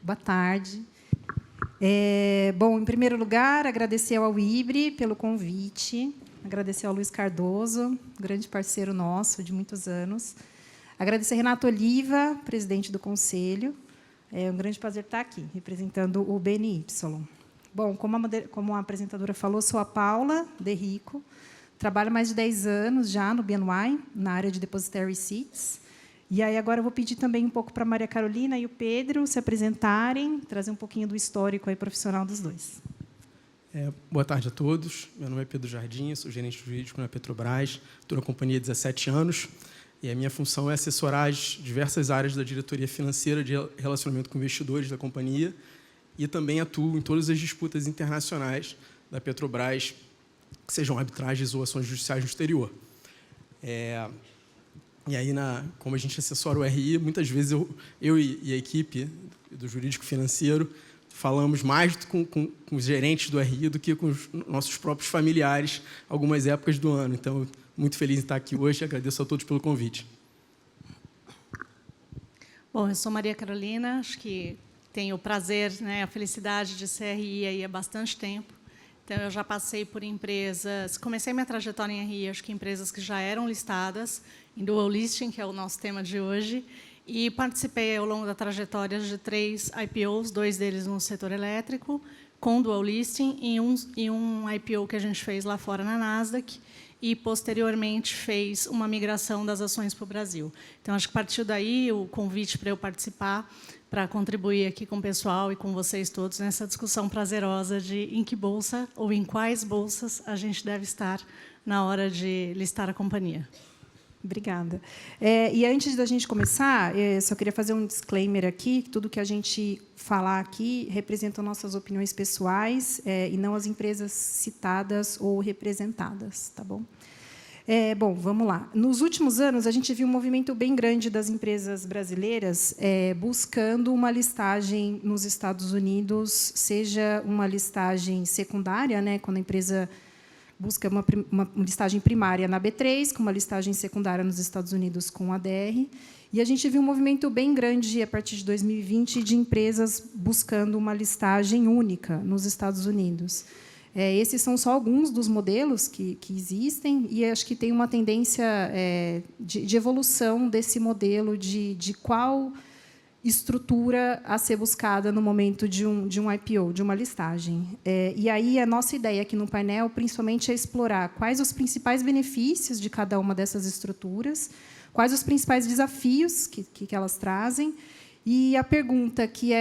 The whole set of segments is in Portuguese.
Boa tarde. Bom, em primeiro lugar, agradecer ao IBRE pelo convite, agradecer ao Luiz Cardoso, grande parceiro nosso de muitos anos, agradecer a Renato Oliva, presidente do Conselho. É um grande prazer estar aqui, representando o BNY. Bom, como a apresentadora falou, sou a Paula Derrico, trabalho há mais de 10 anos já no BNY, na área de Depositary Receipts. E aí agora eu vou pedir também um pouco para a Maria Carolina e o Pedro se apresentarem, trazer um pouquinho do histórico aí profissional dos dois. Boa tarde a todos. Meu nome é Pedro Jardim, sou gerente jurídico na Petrobras, estou na companhia há 17 anos, e a minha função é assessorar as diversas áreas da diretoria financeira de relacionamento com investidores da companhia e também atuo em todas as disputas internacionais da Petrobras, que sejam arbitragens ou ações judiciais no exterior. E aí, como a gente assessora o RI, muitas vezes eu e a equipe do jurídico financeiro falamos mais com os gerentes do RI do que com os nossos próprios familiares, algumas épocas do ano. Então, muito feliz em estar aqui hoje e agradeço a todos pelo convite. Bom, eu sou Maria Carolina, acho que tenho o prazer, a felicidade de ser RI aí há bastante tempo. Então, eu já passei por empresas, comecei minha trajetória em RI, acho que empresas que já eram listadas, em dual listing, que é o nosso tema de hoje, e participei ao longo da trajetória de 3 IPOs, 2 deles no setor elétrico, com dual listing, e um IPO que a gente fez lá fora na Nasdaq, e, posteriormente, fez uma migração das ações para o Brasil. Então, acho que partiu daí o convite para eu participar, para contribuir aqui com o pessoal e com vocês todos nessa discussão prazerosa de em que bolsa ou em quais bolsas a gente deve estar na hora de listar a companhia. Obrigada. E antes da gente começar, só queria fazer um disclaimer aqui, que tudo que a gente falar aqui representa nossas opiniões pessoais e não as empresas citadas ou representadas, tá bom? Bom, vamos lá. Nos últimos anos, a gente viu um movimento bem grande das empresas brasileiras buscando uma listagem nos Estados Unidos, seja uma listagem secundária, quando a empresa busca uma listagem primária na B3, com uma listagem secundária nos Estados Unidos com a ADR. E a gente viu um movimento bem grande, a partir de 2020, de empresas buscando uma listagem única nos Estados Unidos. Esses são só alguns dos modelos que existem, e acho que tem uma tendência de evolução desse modelo, de qual estrutura a ser buscada no momento de um IPO, de uma listagem. E aí a nossa ideia aqui no painel, principalmente, é explorar quais os principais benefícios de cada uma dessas estruturas, quais os principais desafios que elas trazem, e a pergunta que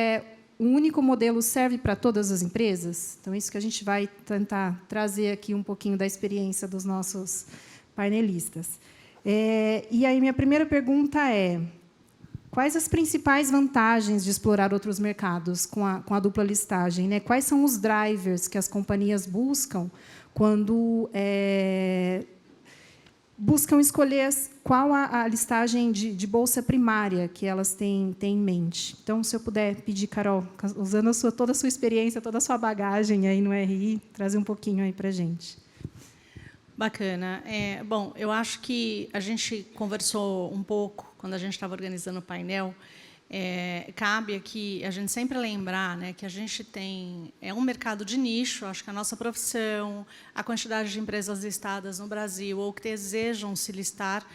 o único modelo serve para todas as empresas? Então, isso que a gente vai tentar trazer aqui um pouquinho da experiência dos nossos painelistas. E aí, minha primeira pergunta é: quais as principais vantagens de explorar outros mercados com a dupla listagem? Quais são os drivers que as companhias buscam quando buscam escolher qual a listagem de bolsa primária que elas têm em mente? Então, se eu puder pedir, Carol, usando toda a sua experiência, toda a sua bagagem aí no RI, trazer um pouquinho aí para a gente. Bacana. Bom, eu acho que a gente conversou um pouco quando a gente estava organizando o painel. Cabe aqui a gente sempre lembrar que a gente tem um mercado de nicho. Acho que a nossa profissão, a quantidade de empresas listadas no Brasil ou que desejam se listar,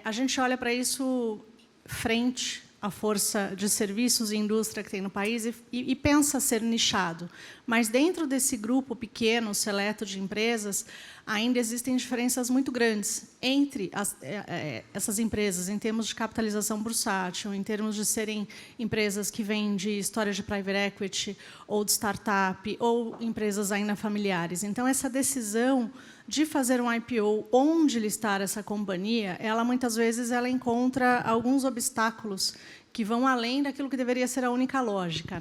a gente olha para isso frente à força de serviços e indústria que tem no país e pensa ser nichado. Mas, dentro desse grupo pequeno, seleto de empresas, ainda existem diferenças muito grandes entre essas empresas, em termos de capitalização bursátil, em termos de serem empresas que vêm de história de private equity, ou de startup, ou empresas ainda familiares. Então, essa decisão de fazer um IPO, onde listar essa companhia, muitas vezes encontra alguns obstáculos que vão além daquilo que deveria ser a única lógica.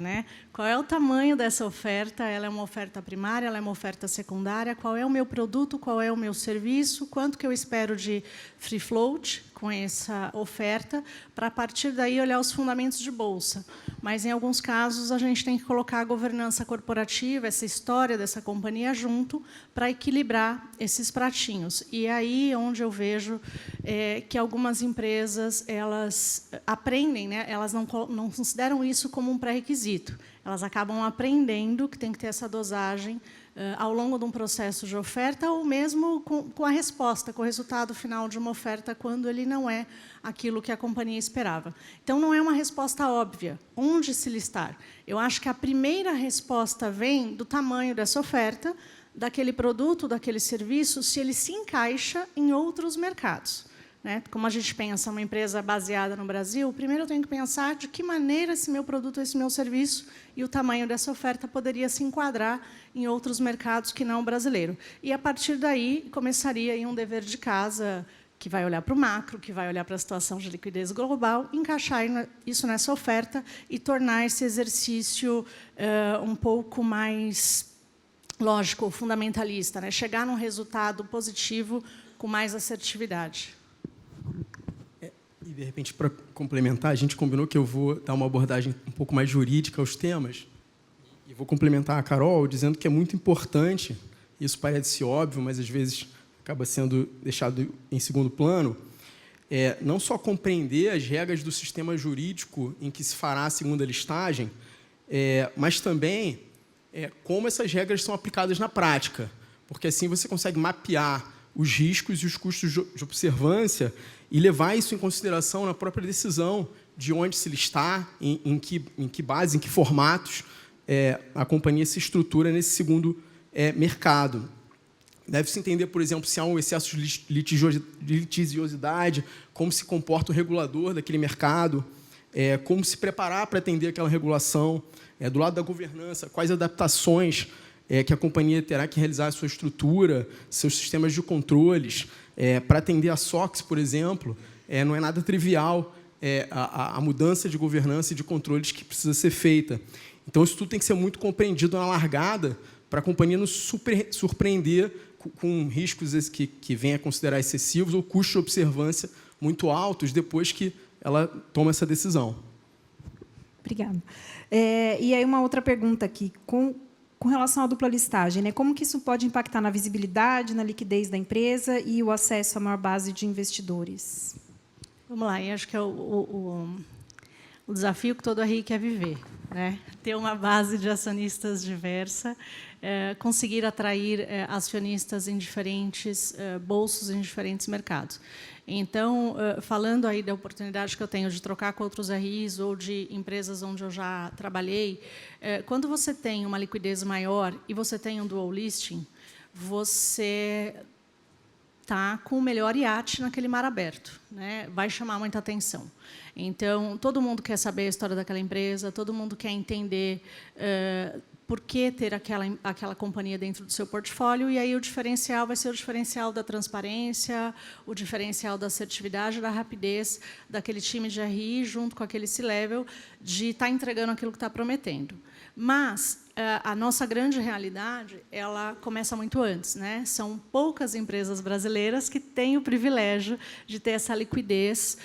Qual é o tamanho dessa oferta? Ela é uma oferta primária, ela é uma oferta secundária? Qual é o meu produto? Qual é o meu serviço? Quanto que eu espero de free float com essa oferta? Para, a partir daí, olhar os fundamentos de bolsa. Mas, em alguns casos, a gente tem que colocar a governança corporativa, essa história dessa companhia junto, para equilibrar esses pratinhos. E aí onde eu vejo que algumas empresas elas aprendem, elas não consideram isso como um pré-requisito. Elas acabam aprendendo que tem que ter essa dosagem ao longo de um processo de oferta ou mesmo com a resposta, com o resultado final de uma oferta, quando ele não é aquilo que a companhia esperava. Então, não é uma resposta óbvia. Onde se listar? Eu acho que a primeira resposta vem do tamanho dessa oferta, daquele produto, daquele serviço, se ele se encaixa em outros mercados. Como a gente pensa uma empresa baseada no Brasil, primeiro eu tenho que pensar de que maneira esse meu produto, esse meu serviço e o tamanho dessa oferta poderia se enquadrar em outros mercados que não o brasileiro. E, a partir daí, começaria aí um dever de casa que vai olhar para o macro, que vai olhar para a situação de liquidez global, encaixar isso nessa oferta e tornar esse exercício um pouco mais lógico, fundamentalista, chegar num resultado positivo com mais assertividade. E, de repente, para complementar, a gente combinou que eu vou dar uma abordagem um pouco mais jurídica aos temas. E vou complementar a Carol dizendo que é muito importante, isso parece óbvio, mas às vezes acaba sendo deixado em segundo plano, não só compreender as regras do sistema jurídico em que se fará a segunda listagem, mas também como essas regras são aplicadas na prática, porque assim você consegue mapear os riscos e os custos de observância e levar isso em consideração na própria decisão de onde se listar, em que base, em que formatos a companhia se estrutura nesse segundo mercado. Deve-se entender, por exemplo, se há um excesso de litigiosidade, como se comporta o regulador daquele mercado, como se preparar para atender aquela regulação, do lado da governança, quais adaptações que a companhia terá que realizar a sua estrutura, seus sistemas de controles. Para atender a SOX, por exemplo, não é nada trivial a mudança de governança e de controles que precisa ser feita. Então, isso tudo tem que ser muito compreendido na largada para a companhia não surpreender com riscos que venha a considerar excessivos ou custos de observância muito altos depois que ela toma essa decisão. Obrigada. E aí, uma outra pergunta aqui. Com relação à dupla listagem, como que isso pode impactar na visibilidade, na liquidez da empresa e o acesso à maior base de investidores? Vamos lá, eu acho que é o desafio que todo RI quer viver, ter uma base de acionistas diversa, conseguir atrair acionistas em diferentes bolsos, em diferentes mercados. Então, falando aí da oportunidade que eu tenho de trocar com outros RIs ou de empresas onde eu já trabalhei, quando você tem uma liquidez maior e você tem um dual listing, você está com o melhor iate naquele mar aberto, vai chamar muita atenção. Então, todo mundo quer saber a história daquela empresa, todo mundo quer entender por que ter aquela companhia dentro do seu portfólio, e aí o diferencial vai ser o diferencial da transparência, o diferencial da assertividade, da rapidez daquele time de RI junto com aquele C-level de estar entregando aquilo que está prometendo. Mas a nossa grande realidade ela começa muito antes, São poucas empresas brasileiras que têm o privilégio de ter essa liquidez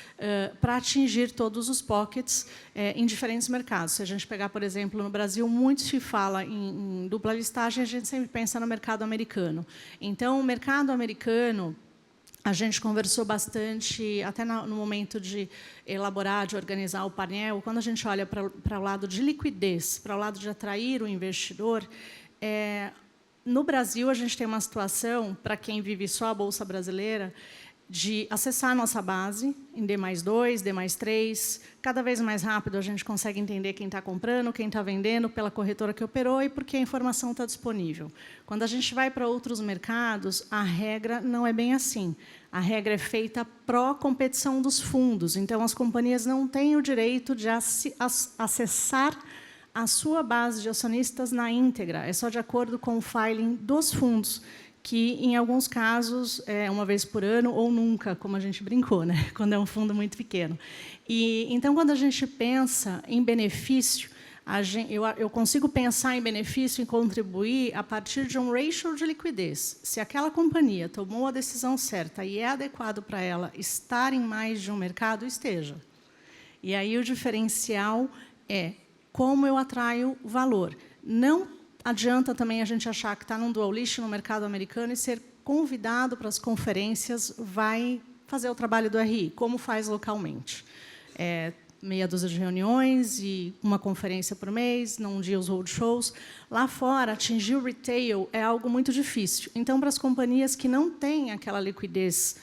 para atingir todos os pockets em diferentes mercados. Se a gente pegar, por exemplo, no Brasil, muito se fala em dupla listagem, a gente sempre pensa no mercado americano. Então, o mercado americano, a gente conversou bastante, até no momento de elaborar, de organizar o painel, quando a gente olha para o lado de liquidez, para o lado de atrair o investidor, no Brasil, a gente tem uma situação, para quem vive só a Bolsa Brasileira, de acessar a nossa base em D+2, D+3. Cada vez mais rápido a gente consegue entender quem está comprando, quem está vendendo, pela corretora que operou e porque a informação está disponível. Quando a gente vai para outros mercados, a regra não é bem assim. A regra é feita pró-competição dos fundos. Então, as companhias não têm o direito de acessar a sua base de acionistas na íntegra. É só de acordo com o filing dos fundos, que, em alguns casos, é uma vez por ano ou nunca, como a gente brincou, quando é um fundo muito pequeno. Então, quando a gente pensa em benefício, eu consigo pensar em benefício e contribuir a partir de um ratio de liquidez. Se aquela companhia tomou a decisão certa e é adequado para ela estar em mais de um mercado, esteja. E aí o diferencial é como eu atraio valor. Não adianta também a gente achar que está num dual list no mercado americano e ser convidado para as conferências vai fazer o trabalho do RI, como faz localmente. meia dúzia de reuniões e uma conferência por mês, num dia os roadshows. Lá fora, atingir o retail é algo muito difícil. Então, para as companhias que não têm aquela liquidez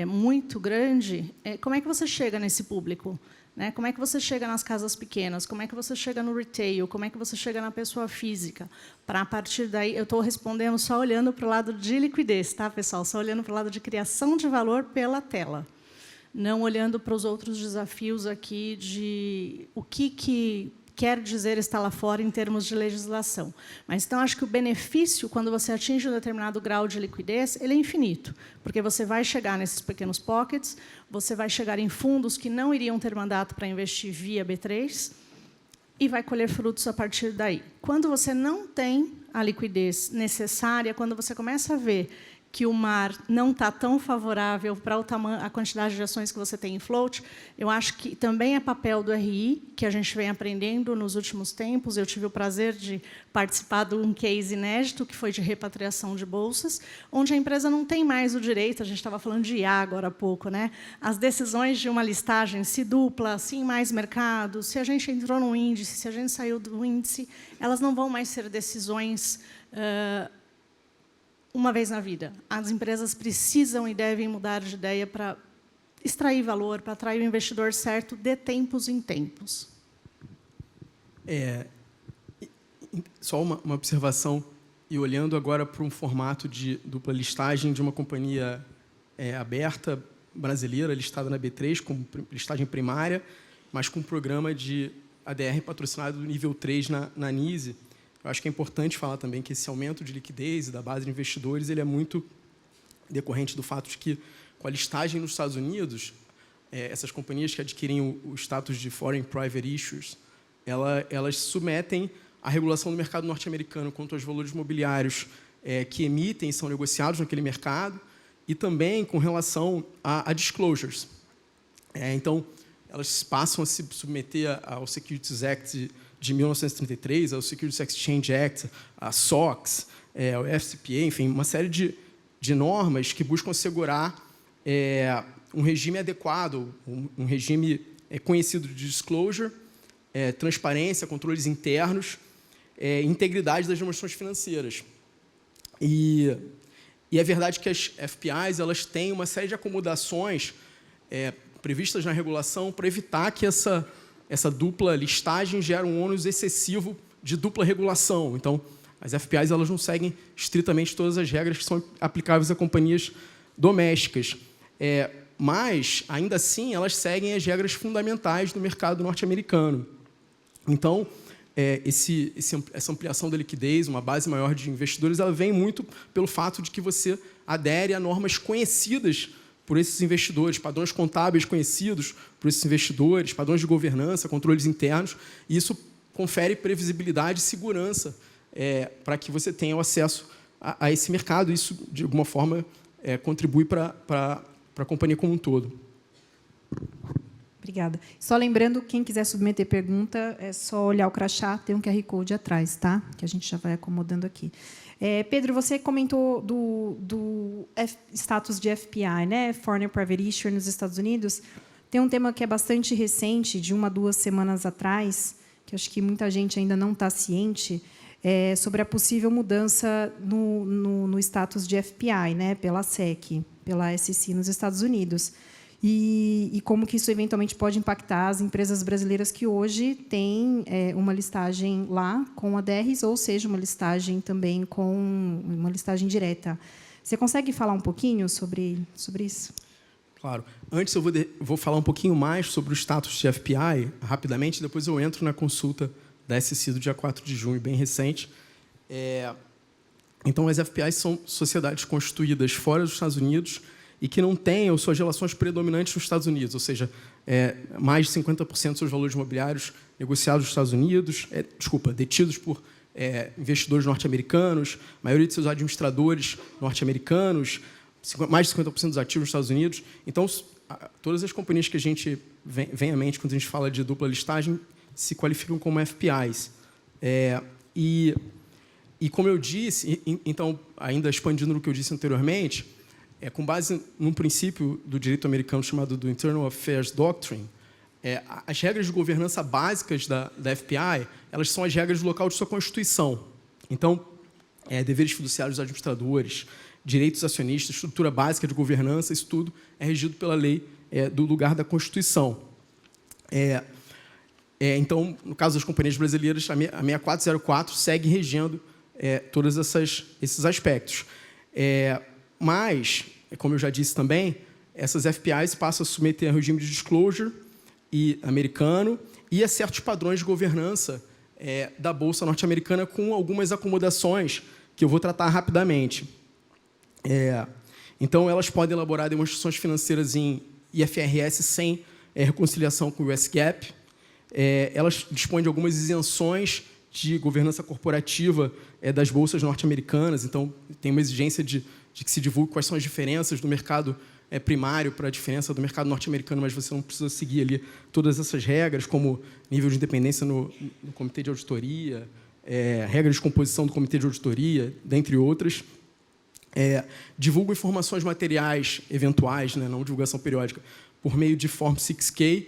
muito grande, como é que você chega nesse público? Né? Como é que você chega nas casas pequenas? Como é que você chega no retail? Como é que você chega na pessoa física? Para, a partir daí, eu estou respondendo só olhando para o lado de liquidez, tá, pessoal? Só olhando para o lado de criação de valor pela tela. Não olhando para os outros desafios aqui de o que quer dizer estar lá fora em termos de legislação. Mas, então, acho que o benefício, quando você atinge um determinado grau de liquidez, ele é infinito, porque você vai chegar nesses pequenos pockets, você vai chegar em fundos que não iriam ter mandato para investir via B3 e vai colher frutos a partir daí. Quando você não tem a liquidez necessária, quando você começa a ver que o mar não está tão favorável para a quantidade de ações que você tem em float, eu acho que também é papel do RI, que a gente vem aprendendo nos últimos tempos. Eu tive o prazer de participar de um case inédito, que foi de repatriação de bolsas, onde a empresa não tem mais o direito, a gente estava falando de IA agora há pouco, né? As decisões de uma listagem, se dupla, se em mais mercados, se a gente entrou no índice, se a gente saiu do índice, elas não vão mais ser decisões uma vez na vida. As empresas precisam e devem mudar de ideia para extrair valor, para atrair o investidor certo de tempos em tempos. Só uma observação, e olhando agora para um formato de dupla listagem de uma companhia aberta, brasileira, listada na B3, com listagem primária, mas com um programa de ADR patrocinado do nível 3 na NYSE. Eu acho que é importante falar também que esse aumento de liquidez e da base de investidores ele é muito decorrente do fato de que, com a listagem nos Estados Unidos, essas companhias que adquirem o status de Foreign Private Issuers, elas submetem à regulação do mercado norte-americano quanto aos valores imobiliários que emitem e são negociados naquele mercado, e também com relação a disclosures. Então, elas passam a se submeter ao Securities Act de 1933, ao Securities Exchange Act, a SOX, ao FCPA, enfim, uma série de normas que buscam assegurar um regime adequado, um regime conhecido de disclosure, transparência, controles internos, integridade das demonstrações financeiras. E é verdade que as FPIs elas têm uma série de acomodações previstas na regulação para evitar que essa dupla listagem gera um ônus excessivo de dupla regulação. Então, as FPIs elas não seguem estritamente todas as regras que são aplicáveis a companhias domésticas. Mas, ainda assim, elas seguem as regras fundamentais do mercado norte-americano. Então, essa ampliação da liquidez, uma base maior de investidores, ela vem muito pelo fato de que você adere a normas conhecidas por esses investidores, padrões contábeis conhecidos por esses investidores, padrões de governança, controles internos, e isso confere previsibilidade e segurança para que você tenha o acesso a esse mercado. Isso, de alguma forma, contribui para a companhia como um todo. Obrigada. Só lembrando, quem quiser submeter pergunta, é só olhar o crachá, tem um QR Code atrás, tá? Que a gente já vai acomodando aqui. Pedro, você comentou do status de FPI, né? Foreign Private Issuer nos Estados Unidos. Tem um tema que é bastante recente, de 1 a 2 semanas atrás, que acho que muita gente ainda não está ciente, sobre a possível mudança no status de FPI, né? Pela SEC, pela SEC nos Estados Unidos. E como que isso eventualmente pode impactar as empresas brasileiras que hoje têm uma listagem lá com ADRs, ou seja, uma listagem também com uma listagem direta. Você consegue falar um pouquinho sobre isso? Claro. Antes, eu vou falar um pouquinho mais sobre o status de FPI, rapidamente, depois eu entro na consulta da SEC do dia 4 de junho, bem recente. Então, as FPIs são sociedades constituídas fora dos Estados Unidos e que não tenham suas relações predominantes nos Estados Unidos, ou seja, mais de 50% dos seus valores imobiliários negociados nos Estados Unidos, detidos por investidores norte-americanos, a maioria de seus administradores norte-americanos, mais de 50% dos ativos nos Estados Unidos. Então, todas as companhias que a gente vem à mente quando a gente fala de dupla listagem se qualificam como FPIs. E como eu disse, então, ainda expandindo no que eu disse anteriormente, com base num princípio do direito americano chamado do Internal Affairs Doctrine, as regras de governança básicas da FPI, elas são as regras do local de sua constituição. Então, deveres fiduciários dos administradores, direitos acionistas, estrutura básica de governança, isso tudo é regido pela lei do lugar da Constituição. Então, no caso das companhias brasileiras, a 6404 segue regendo todos esses aspectos. Mas, como eu já disse também, essas FPIs passam a submeter a regime de disclosure americano e a certos padrões de governança da Bolsa norte-americana, com algumas acomodações que eu vou tratar rapidamente. Então, elas podem elaborar demonstrações financeiras em IFRS sem reconciliação com o US GAAP. Elas dispõem de algumas isenções de governança corporativa das bolsas norte-americanas. Então, tem uma exigência de que se divulgue quais são as diferenças do mercado primário para a diferença do mercado norte-americano, mas você não precisa seguir ali todas essas regras, como nível de independência no comitê de auditoria, regras de composição do comitê de auditoria, dentre outras. Divulgam informações materiais eventuais, não divulgação periódica, por meio de Form 6K,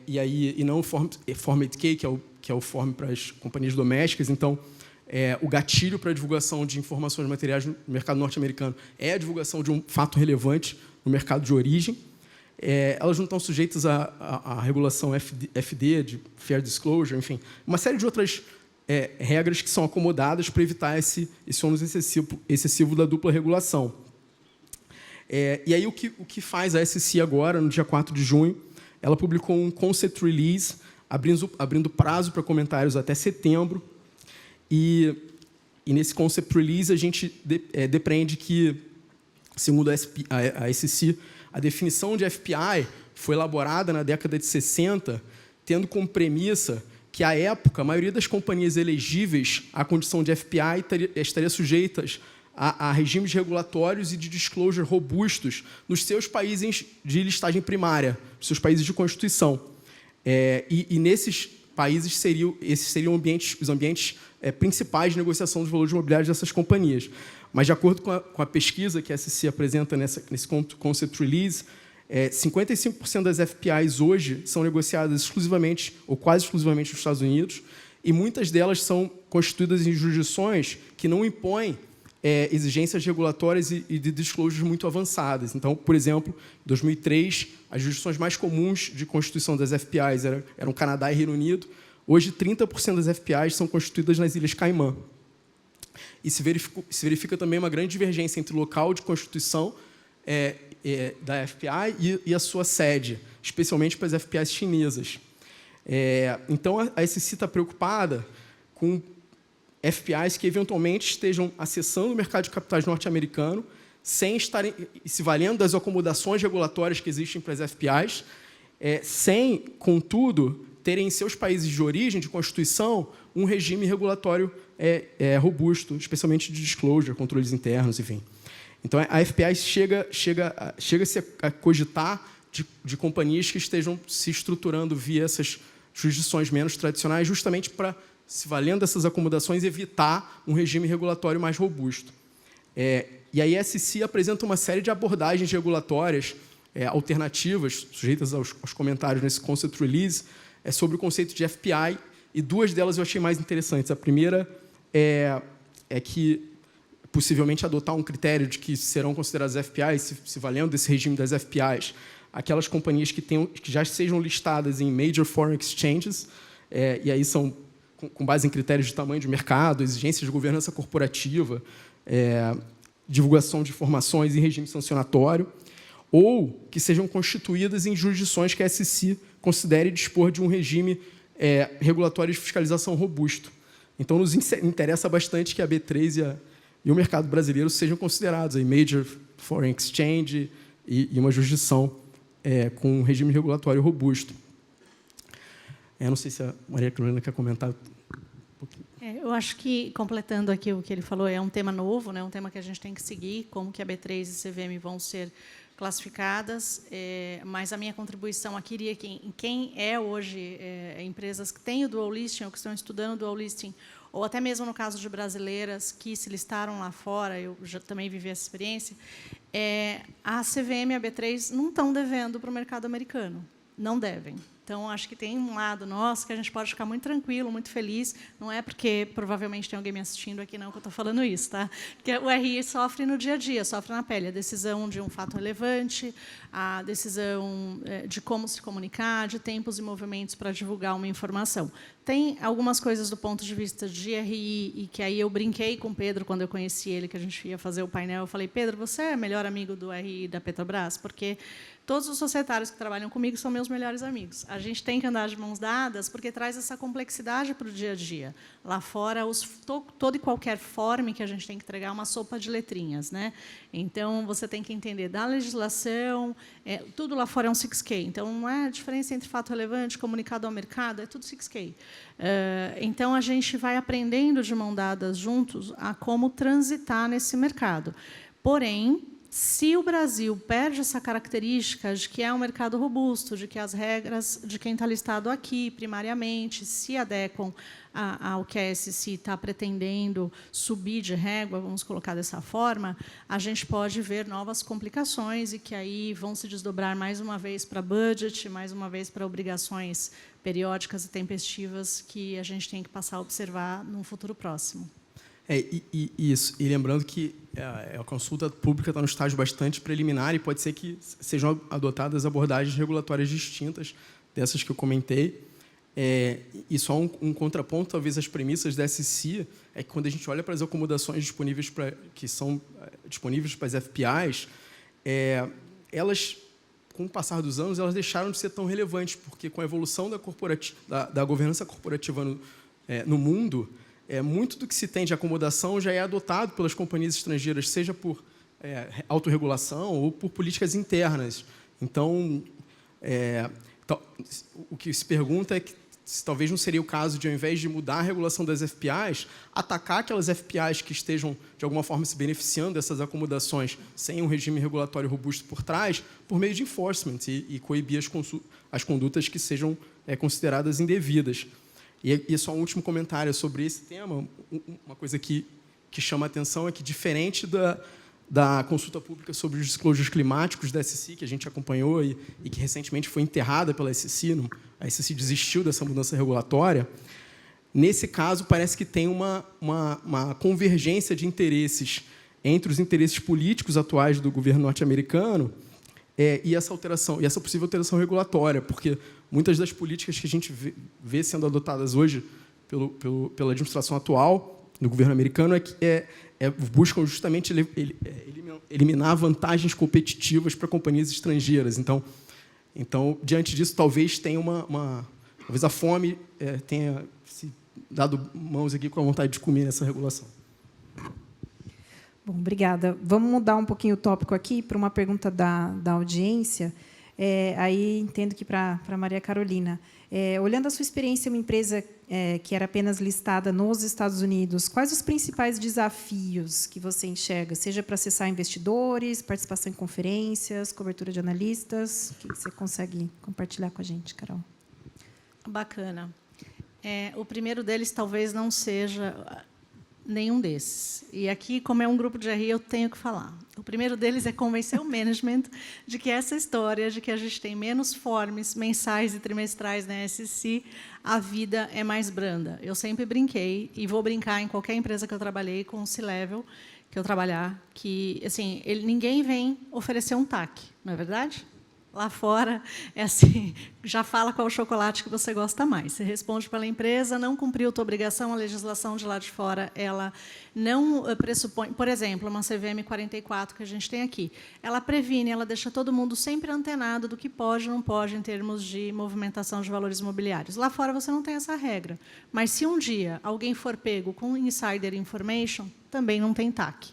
e não o Form 8K, que é o Form para as companhias domésticas. Então, o gatilho para a divulgação de informações materiais no mercado norte-americano é a divulgação de um fato relevante no mercado de origem. Elas não estão sujeitas à regulação FD, de Fair Disclosure, enfim, uma série de outras regras que são acomodadas para evitar esse ônus excessivo da dupla regulação. E aí, o que faz a SEC agora, no dia 4 de junho, ela publicou um Concept Release, abrindo prazo para comentários até setembro. E nesse Concept Release, a gente depreende que, segundo a SEC, a definição de FPI foi elaborada na década de 60, tendo como premissa que, à época, a maioria das companhias elegíveis à condição de FPI estaria sujeitas a regimes regulatórios e de disclosure robustos nos seus países de listagem primária, nos seus países de constituição. E nesses países, esses seriam os ambientes principais de negociação dos valores imobiliários dessas companhias. Mas, de acordo com a pesquisa que a SEC apresenta nesse Concept Release, 55% das FPIs hoje são negociadas exclusivamente ou quase exclusivamente nos Estados Unidos, e muitas delas são constituídas em jurisdições que não impõem exigências regulatórias e de disclosures muito avançadas. Então, por exemplo, em 2003, as jurisdições mais comuns de constituição das FPIs eram Canadá e Reino Unido. Hoje, 30% das FPIs são constituídas nas Ilhas Caimã. E se verifica também uma grande divergência entre o local de constituição da FPI e a sua sede, especialmente para as FPIs chinesas. Então, a SEC está preocupada com FPIs que, eventualmente, estejam acessando o mercado de capitais norte-americano sem estarem se valendo das acomodações regulatórias que existem para as FPIs, sem, contudo, terem em seus países de origem, de constituição, um regime regulatório robusto, especialmente de disclosure, controles internos, enfim. Então, a FPI chega-se a cogitar de companhias que estejam se estruturando via essas jurisdições menos tradicionais, justamente para, se valendo dessas acomodações, evitar um regime regulatório mais robusto. E aí a SEC apresenta uma série de abordagens regulatórias alternativas, sujeitas aos comentários nesse Concept Release, sobre o conceito de FPI, e duas delas eu achei mais interessantes. A primeira é que, possivelmente, adotar um critério de que serão consideradas FPIs, se valendo desse regime das FPIs, aquelas companhias que já sejam listadas em Major Foreign Exchanges, e aí são com base em critérios de tamanho de mercado, exigências de governança corporativa, divulgação de informações em regime sancionatório, ou que sejam constituídas em jurisdições que a SEC considere dispor de um regime regulatório de fiscalização robusto. Então, nos interessa bastante que a B3 e o mercado brasileiro sejam considerados aí Major Foreign Exchange e uma jurisdição com um regime regulatório robusto. Não sei se a Maria Carolina quer comentar um pouquinho. Eu acho que, completando aqui o que ele falou, é um tema novo, um tema que a gente tem que seguir, como que a B3 e CVM vão ser classificadas, mas a minha contribuição aqui iria em quem hoje empresas que têm o dual listing ou que estão estudando o dual listing, ou até mesmo no caso de brasileiras que se listaram lá fora, eu já também vivi essa experiência, a CVM e a B3 não estão devendo para o mercado americano, não devem. Então, acho que tem um lado nosso que a gente pode ficar muito tranquilo, muito feliz. Não é porque, provavelmente, tem alguém me assistindo aqui, não, que eu estou falando isso. Tá? Porque o RI sofre no dia a dia, sofre na pele. A decisão de um fato relevante, a decisão de como se comunicar, de tempos e movimentos para divulgar uma informação. Tem algumas coisas do ponto de vista de RI, e que aí eu brinquei com o Pedro, quando eu conheci ele, que a gente ia fazer o painel. Eu falei, Pedro, você é melhor amigo do RI da Petrobras? Porque todos os societários que trabalham comigo são meus melhores amigos. A gente tem que andar de mãos dadas, porque traz essa complexidade para o dia a dia. Lá fora, todo e qualquer forma que a gente tem que entregar é uma sopa de letrinhas, né? Então, você tem que entender da legislação, tudo lá fora é um 6K. Então, não é a diferença entre fato relevante, comunicado ao mercado, é tudo 6K. Então, a gente vai aprendendo de mãos dadas juntos a como transitar nesse mercado. Porém, se o Brasil perde essa característica de que é um mercado robusto, de que as regras de quem está listado aqui, primariamente, se adequam ao que a SEC está pretendendo subir de régua, vamos colocar dessa forma, a gente pode ver novas complicações e que aí vão se desdobrar mais uma vez para budget, mais uma vez para obrigações periódicas e tempestivas que a gente tem que passar a observar num futuro próximo. Isso. E lembrando que a consulta pública está no estágio bastante preliminar e pode ser que sejam adotadas abordagens regulatórias distintas dessas que eu comentei. E só um contraponto, talvez, às premissas da SEC, é que, quando a gente olha para as acomodações disponíveis que são disponíveis para as FPIs, elas, com o passar dos anos, elas deixaram de ser tão relevantes, porque, com a evolução da governança corporativa no mundo, muito do que se tem de acomodação já é adotado pelas companhias estrangeiras, seja por autorregulação ou por políticas internas. Então, o que se pergunta é que se talvez não seria o caso de, ao invés de mudar a regulação das FPIs, atacar aquelas FPIs que estejam, de alguma forma, se beneficiando dessas acomodações sem um regime regulatório robusto por trás, por meio de enforcement e coibir as condutas que sejam consideradas indevidas. E só um último comentário sobre esse tema. Uma coisa que chama a atenção é que, diferente da consulta pública sobre os disclosures climáticos da SEC, que a gente acompanhou e que recentemente foi enterrada pela SEC, a SEC desistiu dessa mudança regulatória, nesse caso parece que tem uma convergência de interesses entre os interesses políticos atuais do governo norte-americano e essa possível alteração regulatória, porque muitas das políticas que a gente vê sendo adotadas hoje pela administração atual do governo americano buscam justamente eliminar vantagens competitivas para companhias estrangeiras. Então, diante disso, talvez tenha talvez a fome tenha se dado mãos aqui com a vontade de comer nessa regulação. Bom, obrigada. Vamos mudar um pouquinho o tópico aqui para uma pergunta da audiência. Aí entendo que para Maria Carolina. Olhando a sua experiência em uma empresa que era apenas listada nos Estados Unidos, quais os principais desafios que você enxerga, seja para acessar investidores, participação em conferências, cobertura de analistas? O que você consegue compartilhar com a gente, Carol? Bacana. O primeiro deles talvez não seja nenhum desses. E aqui, como é um grupo de RI, eu tenho que falar. O primeiro deles é convencer o management de que essa história de que a gente tem menos forms mensais e trimestrais na SEC, a vida é mais branda. Eu sempre brinquei, e vou brincar em qualquer empresa que eu trabalhei, com o C-Level que eu trabalhar, que assim, ninguém vem oferecer um TAC, não é verdade? Lá fora, assim, já fala qual o chocolate que você gosta mais. Você responde pela empresa, não cumpriu a tua obrigação, a legislação de lá de fora, ela não pressupõe... Por exemplo, uma CVM 44 que a gente tem aqui, ela previne, ela deixa todo mundo sempre antenado do que pode e não pode em termos de movimentação de valores imobiliários. Lá fora, você não tem essa regra. Mas, se um dia alguém for pego com insider information, também não tem TAC.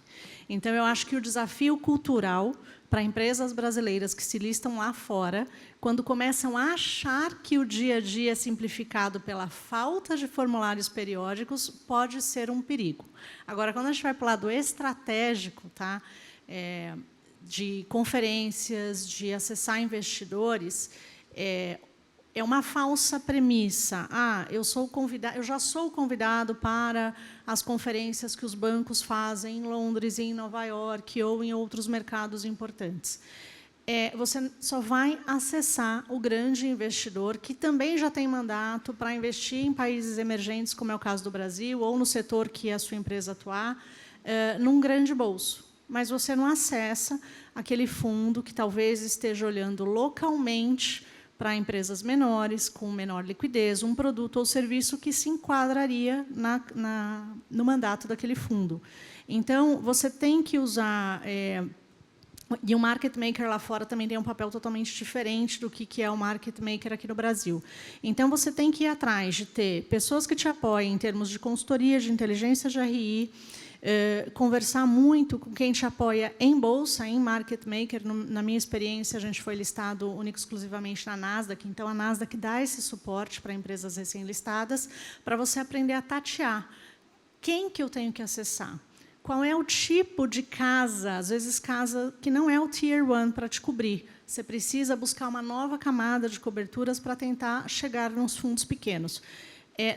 Então, eu acho que o desafio cultural para empresas brasileiras que se listam lá fora, quando começam a achar que o dia a dia é simplificado pela falta de formulários periódicos, pode ser um perigo. Agora, quando a gente vai para o lado estratégico, tá? De conferências, de acessar investidores, é uma falsa premissa. Eu já sou convidado para as conferências que os bancos fazem em Londres, em Nova York ou em outros mercados importantes. você só vai acessar o grande investidor, que também já tem mandato para investir em países emergentes, como é o caso do Brasil, ou no setor que a sua empresa atuar, num grande bolso. Mas você não acessa aquele fundo que talvez esteja olhando localmente para empresas menores, com menor liquidez, um produto ou serviço que se enquadraria no mandato daquele fundo. Então, você tem que usar... E o market maker lá fora também tem um papel totalmente diferente do que é o market maker aqui no Brasil. Então, você tem que ir atrás de ter pessoas que te apoiem em termos de consultoria, de inteligência de RI, conversar muito com quem te apoia em bolsa, em market maker. Na minha experiência, a gente foi listado única e exclusivamente na Nasdaq, então a Nasdaq dá esse suporte para empresas recém-listadas, para você aprender a tatear. Quem que eu tenho que acessar? Qual é o tipo de casa, às vezes casa que não é o Tier 1 para te cobrir. Você precisa buscar uma nova camada de coberturas para tentar chegar nos fundos pequenos.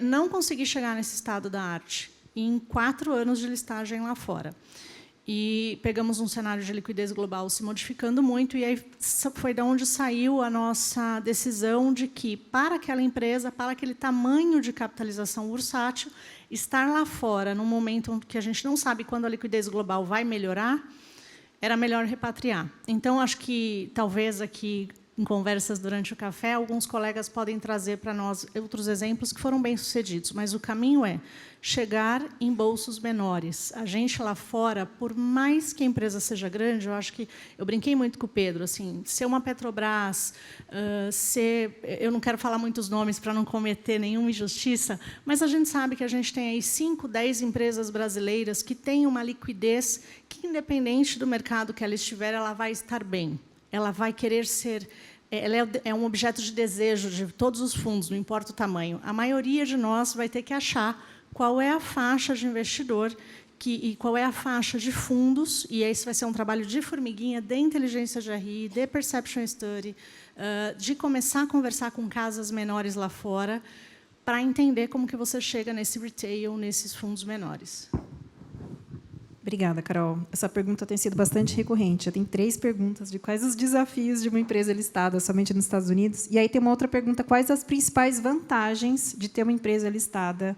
Não consegui chegar nesse estado da arte em 4 anos de listagem lá fora. E pegamos um cenário de liquidez global se modificando muito, e aí foi de onde saiu a nossa decisão de que, para aquela empresa, para aquele tamanho de capitalização bursátil, estar lá fora, num momento que a gente não sabe quando a liquidez global vai melhorar, era melhor repatriar. Então, acho que, talvez, aqui, em conversas durante o café, alguns colegas podem trazer para nós outros exemplos que foram bem-sucedidos, mas o caminho é chegar em bolsos menores. A gente lá fora, por mais que a empresa seja grande, eu acho que... Eu brinquei muito com o Pedro, assim, ser uma Petrobras, eu não quero falar muitos nomes para não cometer nenhuma injustiça, mas a gente sabe que a gente tem aí 5, 10 empresas brasileiras que têm uma liquidez que, independente do mercado que ela estiver, ela vai estar bem. Ela vai querer ser... Ela é um objeto de desejo de todos os fundos, não importa o tamanho. A maioria de nós vai ter que achar qual é a faixa de investidor e qual é a faixa de fundos, e esse vai ser um trabalho de formiguinha, de inteligência de RI, de perception study, de começar a conversar com casas menores lá fora, para entender como que você chega nesse retail, nesses fundos menores. Obrigada, Carol. Essa pergunta tem sido bastante recorrente. Eu tenho 3 perguntas de quais os desafios de uma empresa listada somente nos Estados Unidos. E aí tem uma outra pergunta: quais as principais vantagens de ter uma empresa listada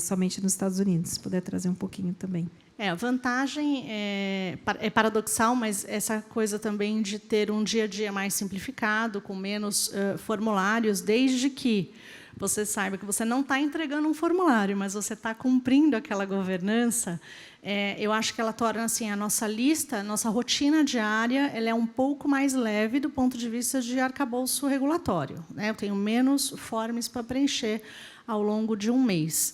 somente nos Estados Unidos? Se puder trazer um pouquinho também. A vantagem é paradoxal, mas essa coisa também de ter um dia a dia mais simplificado, com menos formulários, desde que você saiba que você não está entregando um formulário, mas você está cumprindo aquela governança. Eu acho que ela torna assim, a nossa lista, a nossa rotina diária, ela é um pouco mais leve do ponto de vista de arcabouço regulatório, né? Eu tenho menos forms para preencher ao longo de um mês.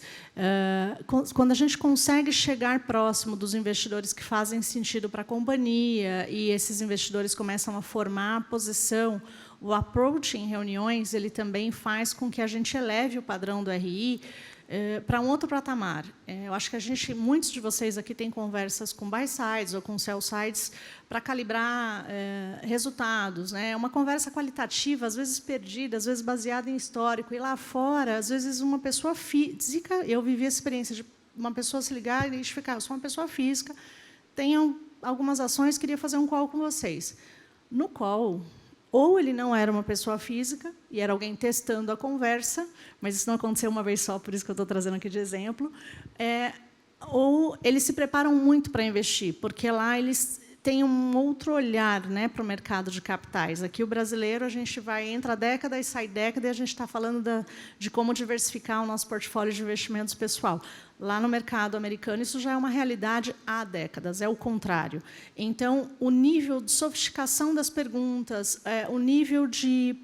Quando a gente consegue chegar próximo dos investidores que fazem sentido para a companhia, e esses investidores começam a formar a posição, o approach em reuniões, ele também faz com que a gente eleve o padrão do RI para um outro patamar. Eu acho que muitos de vocês aqui têm conversas com buy sides ou com sell sides para calibrar resultados, né? É uma conversa qualitativa, às vezes perdida, às vezes baseada em histórico. E lá fora, às vezes, uma pessoa física... Eu vivi a experiência de uma pessoa se ligar e identificar: eu sou uma pessoa física, tenho algumas ações, queria fazer um call com vocês. No call... Ou ele não era uma pessoa física, e era alguém testando a conversa, mas isso não aconteceu uma vez só, por isso que eu estou trazendo aqui de exemplo, ou eles se preparam muito para investir, porque lá eles têm um outro olhar, né, para o mercado de capitais. Aqui, o brasileiro, a gente entra década e sai década, e a gente está falando de como diversificar o nosso portfólio de investimentos pessoal. Lá no mercado americano, isso já é uma realidade há décadas, é o contrário. Então, o nível de sofisticação das perguntas, o nível de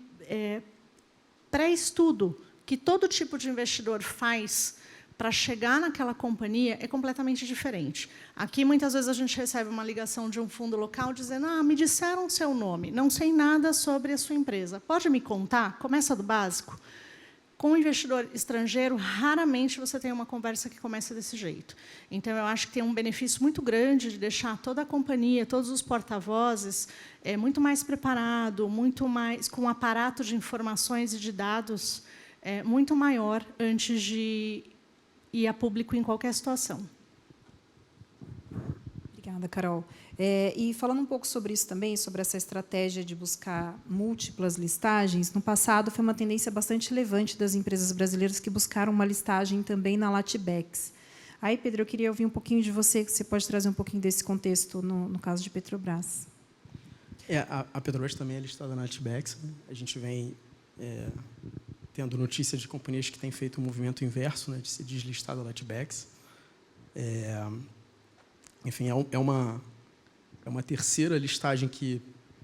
pré-estudo que todo tipo de investidor faz para chegar naquela companhia é completamente diferente. Aqui, muitas vezes, a gente recebe uma ligação de um fundo local dizendo: me disseram o seu nome, não sei nada sobre a sua empresa. Pode me contar? Começa do básico. Com um investidor estrangeiro, raramente você tem uma conversa que começa desse jeito. Então, eu acho que tem um benefício muito grande de deixar toda a companhia, todos os porta-vozes, muito mais preparado, muito mais com um aparato de informações e de dados muito maior antes de ir a público em qualquer situação. Obrigada. Obrigada, Carol. E falando um pouco sobre isso também, sobre essa estratégia de buscar múltiplas listagens, no passado foi uma tendência bastante relevante das empresas brasileiras que buscaram uma listagem também na Latibex. Aí, Pedro, eu queria ouvir um pouquinho de você, que você pode trazer um pouquinho desse contexto no caso de Petrobras. A Petrobras também é listada na Latibex, né? A gente vem tendo notícias de companhias que têm feito um movimento inverso, né, de se deslistar da Latibex. Enfim, é uma terceira listagem que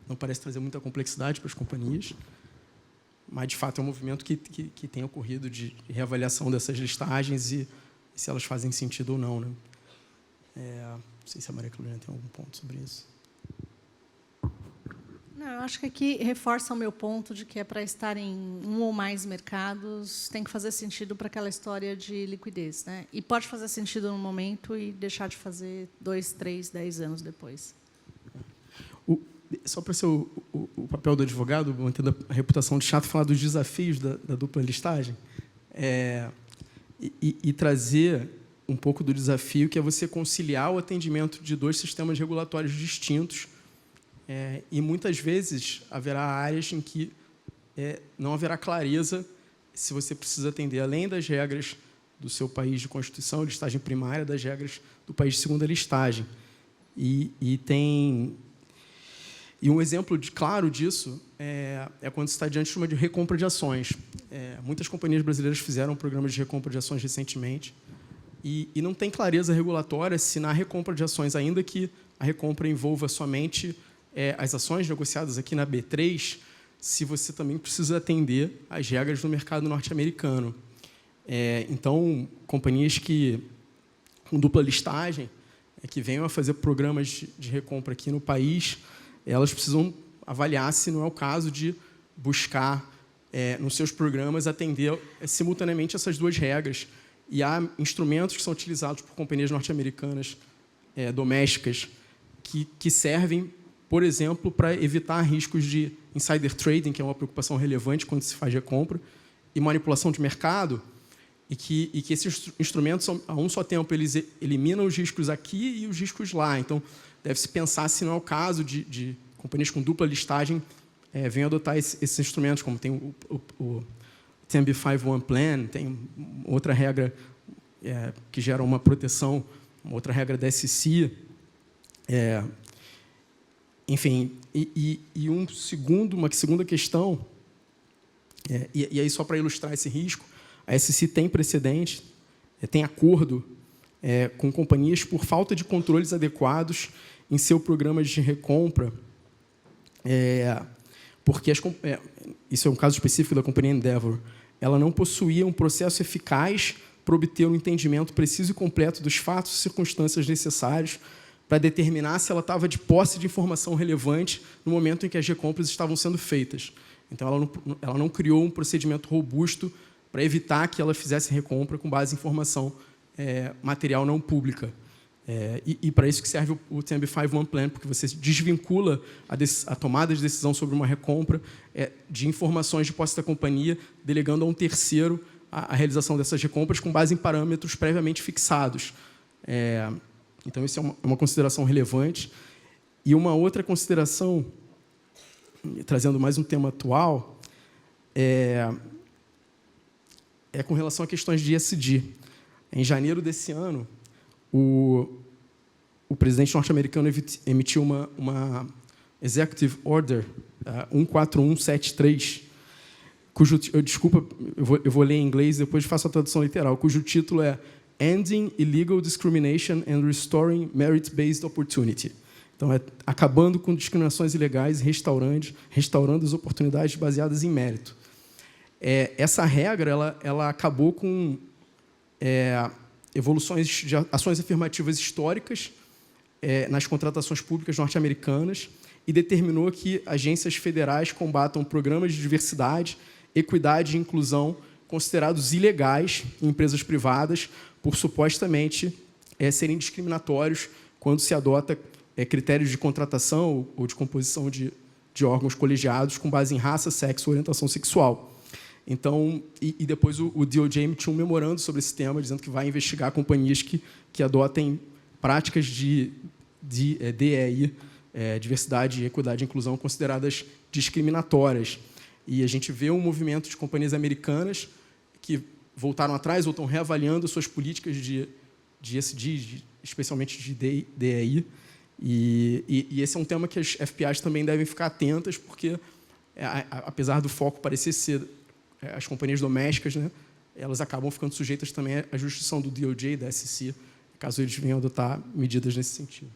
não parece trazer muita complexidade para as companhias, mas, de fato, é um movimento que tem ocorrido de reavaliação dessas listagens e se elas fazem sentido ou não. Né? Não sei se a Maria Carolina tem algum ponto sobre isso. Não, eu acho que aqui reforça o meu ponto de que é para estar em um ou mais mercados, tem que fazer sentido para aquela história de liquidez, né? E pode fazer sentido no momento e deixar de fazer 2, 3, 10 anos depois. Só para ser o papel do advogado, mantendo a reputação de chato, falar dos desafios da dupla listagem e trazer um pouco do desafio que é você conciliar o atendimento de dois sistemas regulatórios distintos. E, muitas vezes, haverá áreas em que não haverá clareza se você precisa atender, além das regras do seu país de constituição, listagem primária, das regras do país de segunda listagem. E um exemplo claro disso é quando se está diante de uma recompra de ações. Muitas companhias brasileiras fizeram programas de recompra de ações recentemente e não tem clareza regulatória se, na recompra de ações, ainda que a recompra envolva somente as ações negociadas aqui na B3, se você também precisa atender às regras do mercado norte-americano. Então, companhias com dupla listagem, que venham a fazer programas de recompra aqui no país, elas precisam avaliar se não é o caso de buscar, nos seus programas, atender simultaneamente essas duas regras. E há instrumentos que são utilizados por companhias norte-americanas domésticas que servem, por exemplo, para evitar riscos de insider trading, que é uma preocupação relevante quando se faz recompra, e manipulação de mercado, e que esses instrumentos, a um só tempo, eles eliminam os riscos aqui e os riscos lá. Então, deve-se pensar se não é o caso de companhias com dupla listagem venham adotar esses instrumentos, como tem o 10b5-1 Plan, tem outra regra que gera uma proteção, uma outra regra da SEC. Enfim, uma segunda questão, e aí só para ilustrar esse risco, a SEC tem precedente, tem acordo com companhias por falta de controles adequados em seu programa de recompra, porque isso é um caso específico da companhia Endeavor, ela não possuía um processo eficaz para obter um entendimento preciso e completo dos fatos e circunstâncias necessários para determinar se ela estava de posse de informação relevante no momento em que as recompras estavam sendo feitas. Então, ela não criou um procedimento robusto para evitar que ela fizesse recompra com base em informação material não pública. E para isso que serve o 10b5-1 Plan, porque você desvincula a tomada de decisão sobre uma recompra de informações de posse da companhia, delegando a um terceiro a realização dessas recompras com base em parâmetros previamente fixados. Então, isso é uma consideração relevante. E uma outra consideração, trazendo mais um tema atual, é com relação a questões de ESG. Em janeiro desse ano, o presidente norte-americano emitiu uma Executive Order 14173, desculpa, eu vou ler em inglês e depois faço a tradução literal, cujo título é Ending Illegal Discrimination and Restoring Merit-Based Opportunity. Então, acabando com discriminações ilegais e restaurando as oportunidades baseadas em mérito. Essa regra ela acabou com evoluções de ações afirmativas históricas nas contratações públicas norte-americanas e determinou que agências federais combatam programas de diversidade, equidade e inclusão considerados ilegais em empresas privadas por supostamente serem discriminatórios quando se adota critérios de contratação ou de composição de órgãos colegiados com base em raça, sexo ou orientação sexual. Então, e depois o DOJ emitiu um memorando sobre esse tema, dizendo que vai investigar companhias que adotem práticas de DEI, diversidade, equidade e inclusão, consideradas discriminatórias. E a gente vê um movimento de companhias americanas que voltaram atrás ou estão reavaliando suas políticas de ESG, especialmente de DEI. E esse é um tema que as FPAs também devem ficar atentas, porque, apesar do foco parecer ser as companhias domésticas, né, elas acabam ficando sujeitas também à jurisdição do DOJ e da SEC, caso eles venham adotar medidas nesse sentido.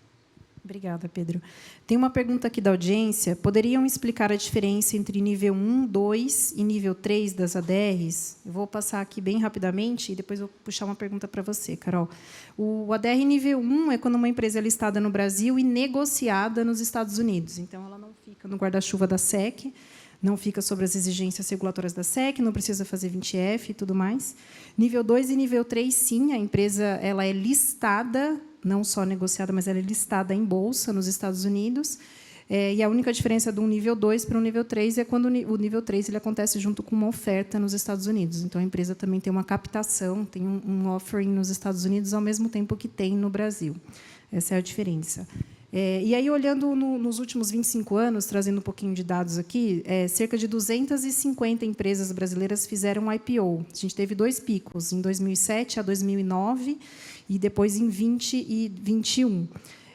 Obrigada, Pedro. Tem uma pergunta aqui da audiência. Poderiam explicar a diferença entre nível 1, 2 e nível 3 das ADRs? Eu vou passar aqui bem rapidamente e depois vou puxar uma pergunta para você, Carol. O ADR nível 1 é quando uma empresa é listada no Brasil e negociada nos Estados Unidos. Então, ela não fica no guarda-chuva da SEC, não fica sobre as exigências regulatórias da SEC, não precisa fazer 20F e tudo mais. Nível 2 e nível 3, sim, a empresa ela é listada, não só negociada, mas ela é listada em bolsa nos Estados Unidos. E a única diferença de um nível 2 para um nível 3 é quando o nível 3 ele acontece junto com uma oferta nos Estados Unidos. Então, a empresa também tem uma captação, tem um offering nos Estados Unidos ao mesmo tempo que tem no Brasil. Essa é a diferença. E aí, olhando nos últimos 25 anos, trazendo um pouquinho de dados aqui, cerca de 250 empresas brasileiras fizeram IPO. A gente teve 2 picos, em 2007 a 2009 e depois em 20 e 21.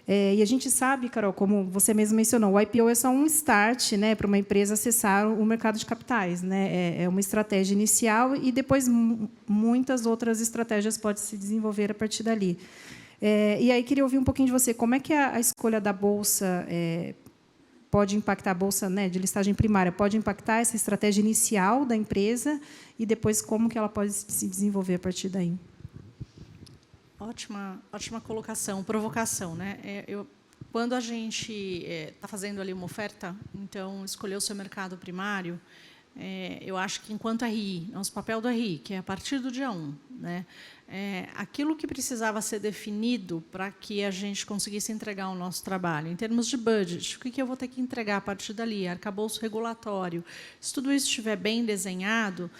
E a gente sabe, Carol, como você mesmo mencionou, o IPO é só um start, né, para uma empresa acessar o mercado de capitais, né? É uma estratégia inicial e depois muitas outras estratégias podem se desenvolver a partir dali. E aí queria ouvir um pouquinho de você. Como é que a escolha da bolsa pode impactar a bolsa, né, de listagem primária? Pode impactar essa estratégia inicial da empresa e depois como que ela pode se desenvolver a partir daí? Ótima colocação, provocação, né? Quando a gente está fazendo ali uma oferta, então escolher o seu mercado primário, eu acho que enquanto RI, nosso papel do RI, que é a partir do dia 1, né? Aquilo que precisava ser definido para que a gente conseguisse entregar o nosso trabalho, em termos de budget, o que eu vou ter que entregar a partir dali, arcabouço regulatório. Se tudo isso estiver bem desenhado,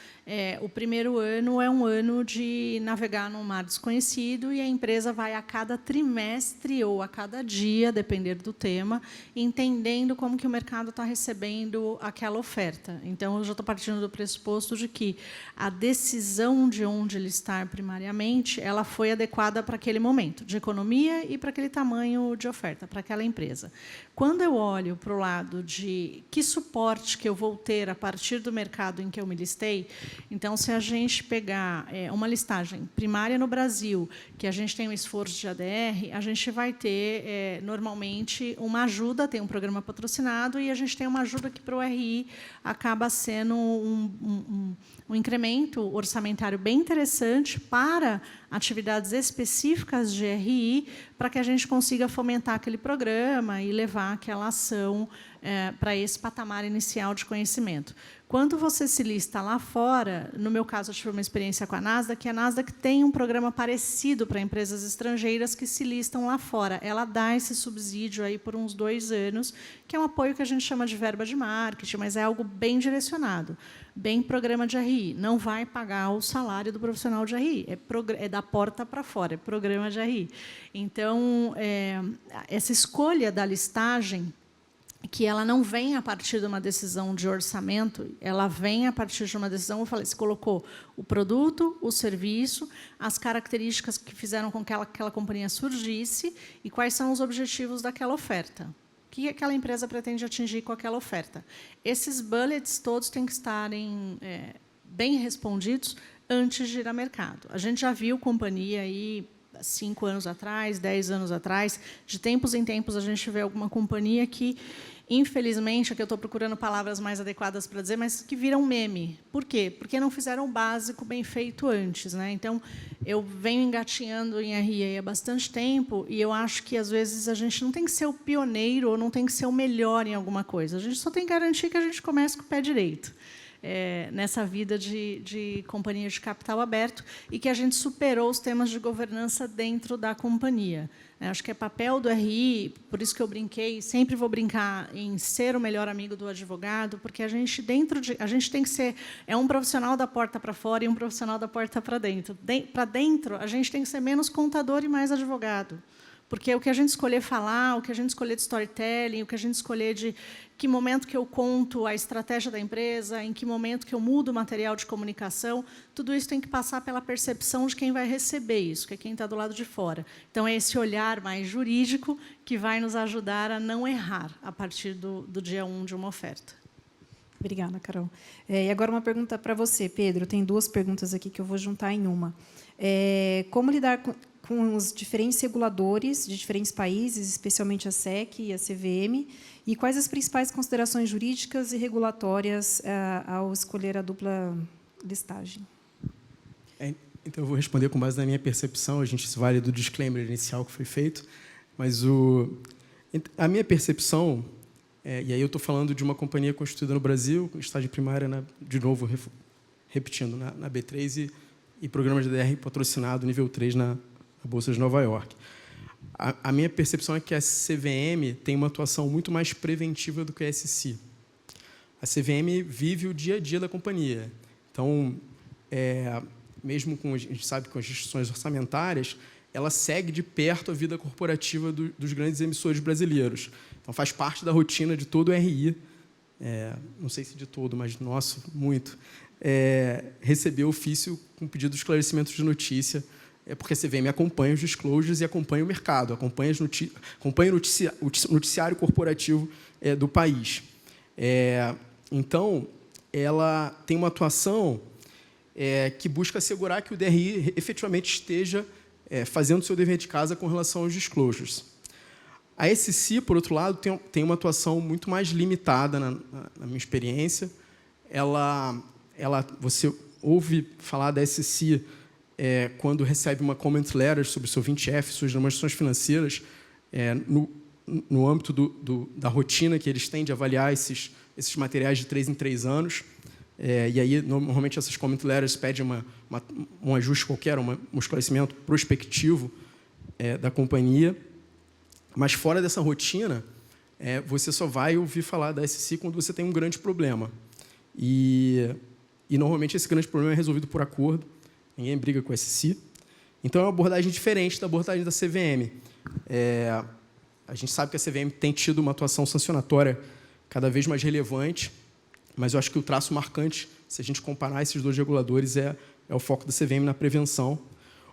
o primeiro ano é um ano de navegar num mar desconhecido e a empresa vai a cada trimestre ou a cada dia, depender do tema, entendendo como que o mercado está recebendo aquela oferta. Então, eu já estou partindo do pressuposto de que a decisão de onde listar primariamente ela foi adequada para aquele momento de economia e para aquele tamanho de oferta, para aquela empresa. Quando eu olho para o lado de que suporte que eu vou ter a partir do mercado em que eu me listei, então, se a gente pegar uma listagem primária no Brasil, que a gente tem um esforço de ADR, a gente vai ter, normalmente, uma ajuda, tem um programa patrocinado, e a gente tem uma ajuda que, para o RI, acaba sendo um incremento orçamentário bem interessante para atividades específicas de RI, para que a gente consiga fomentar aquele programa e levar aquela ação para esse patamar inicial de conhecimento. Quando você se lista lá fora, no meu caso, eu tive uma experiência com a Nasdaq, que a Nasdaq tem um programa parecido para empresas estrangeiras que se listam lá fora. Ela dá esse subsídio aí por uns 2 anos, que é um apoio que a gente chama de verba de marketing, mas é algo bem direcionado, bem programa de RI. Não vai pagar o salário do profissional de RI, é da porta para fora, é programa de RI. Então, essa escolha da listagem, que ela não vem a partir de uma decisão de orçamento, ela vem a partir de uma decisão, eu falei, você colocou o produto, o serviço, as características que fizeram com que aquela companhia surgisse e quais são os objetivos daquela oferta. O que aquela empresa pretende atingir com aquela oferta? Esses bullets todos têm que estarem bem respondidos antes de ir ao mercado. A gente já viu companhia aí 5 anos atrás, 10 anos atrás, de tempos em tempos a gente vê alguma companhia que, infelizmente, aqui eu estou procurando palavras mais adequadas para dizer, mas que viram meme. Por quê? Porque não fizeram o básico bem feito antes, né? Então, eu venho engatinhando em RI há bastante tempo e eu acho que, às vezes, a gente não tem que ser o pioneiro ou não tem que ser o melhor em alguma coisa. A gente só tem que garantir que a gente comece com o pé direito. Nessa vida de companhia de capital aberto e que a gente superou os temas de governança dentro da companhia. Acho que é papel do RI, por isso que eu brinquei, sempre vou brincar em ser o melhor amigo do advogado, porque a gente tem que ser um profissional da porta para fora e um profissional da porta para dentro. Para dentro, a gente tem que ser menos contador e mais advogado. Porque o que a gente escolher falar, o que a gente escolher de storytelling, o que a gente escolher de que momento que eu conto a estratégia da empresa, em que momento que eu mudo o material de comunicação, tudo isso tem que passar pela percepção de quem vai receber isso, que é quem está do lado de fora. Então, é esse olhar mais jurídico que vai nos ajudar a não errar a partir do dia 1 de uma oferta. Obrigada, Carol. E agora uma pergunta para você, Pedro. Tem 2 perguntas aqui que eu vou juntar em uma. Como lidar com os diferentes reguladores de diferentes países, especialmente a SEC e a CVM, e quais as principais considerações jurídicas e regulatórias ao escolher a dupla listagem? Então, eu vou responder com base na minha percepção. A gente se vale do disclaimer inicial que foi feito, mas a minha percepção, e aí eu estou falando de uma companhia constituída no Brasil, com estágio primária, de novo, repetindo, na B3 e programa de DR patrocinado nível 3 na Bolsa de Nova York. A minha percepção é que a CVM tem uma atuação muito mais preventiva do que a SEC. A CVM vive o dia a dia da companhia. Então, mesmo a gente sabe com as restrições orçamentárias, ela segue de perto a vida corporativa dos grandes emissores brasileiros. Então, faz parte da rotina de todo o RI, não sei se de todo, mas nosso, muito, receber ofício com pedido de esclarecimento de notícia, porque a CVM acompanha os disclosures e acompanha o mercado, acompanha o noticiário corporativo do país. Então, ela tem uma atuação que busca assegurar que o DRI efetivamente esteja fazendo o seu dever de casa com relação aos disclosures. A SEC, por outro lado, tem uma atuação muito mais limitada, na minha experiência. Você ouve falar da SEC quando recebe uma comment letter sobre o seu 20F, suas demonstrações financeiras, no âmbito da rotina que eles têm de avaliar esses materiais de 3 em 3 anos. E aí, normalmente, essas comment letters pedem um ajuste qualquer, um esclarecimento prospectivo da companhia. Mas, fora dessa rotina, você só vai ouvir falar da SEC quando você tem um grande problema. E normalmente, esse grande problema é resolvido por acordo. Ninguém briga com a SEC. Então, é uma abordagem diferente da abordagem da CVM. A gente sabe que a CVM tem tido uma atuação sancionatória cada vez mais relevante, mas eu acho que o traço marcante, se a gente comparar esses 2 reguladores, é o foco da CVM na prevenção.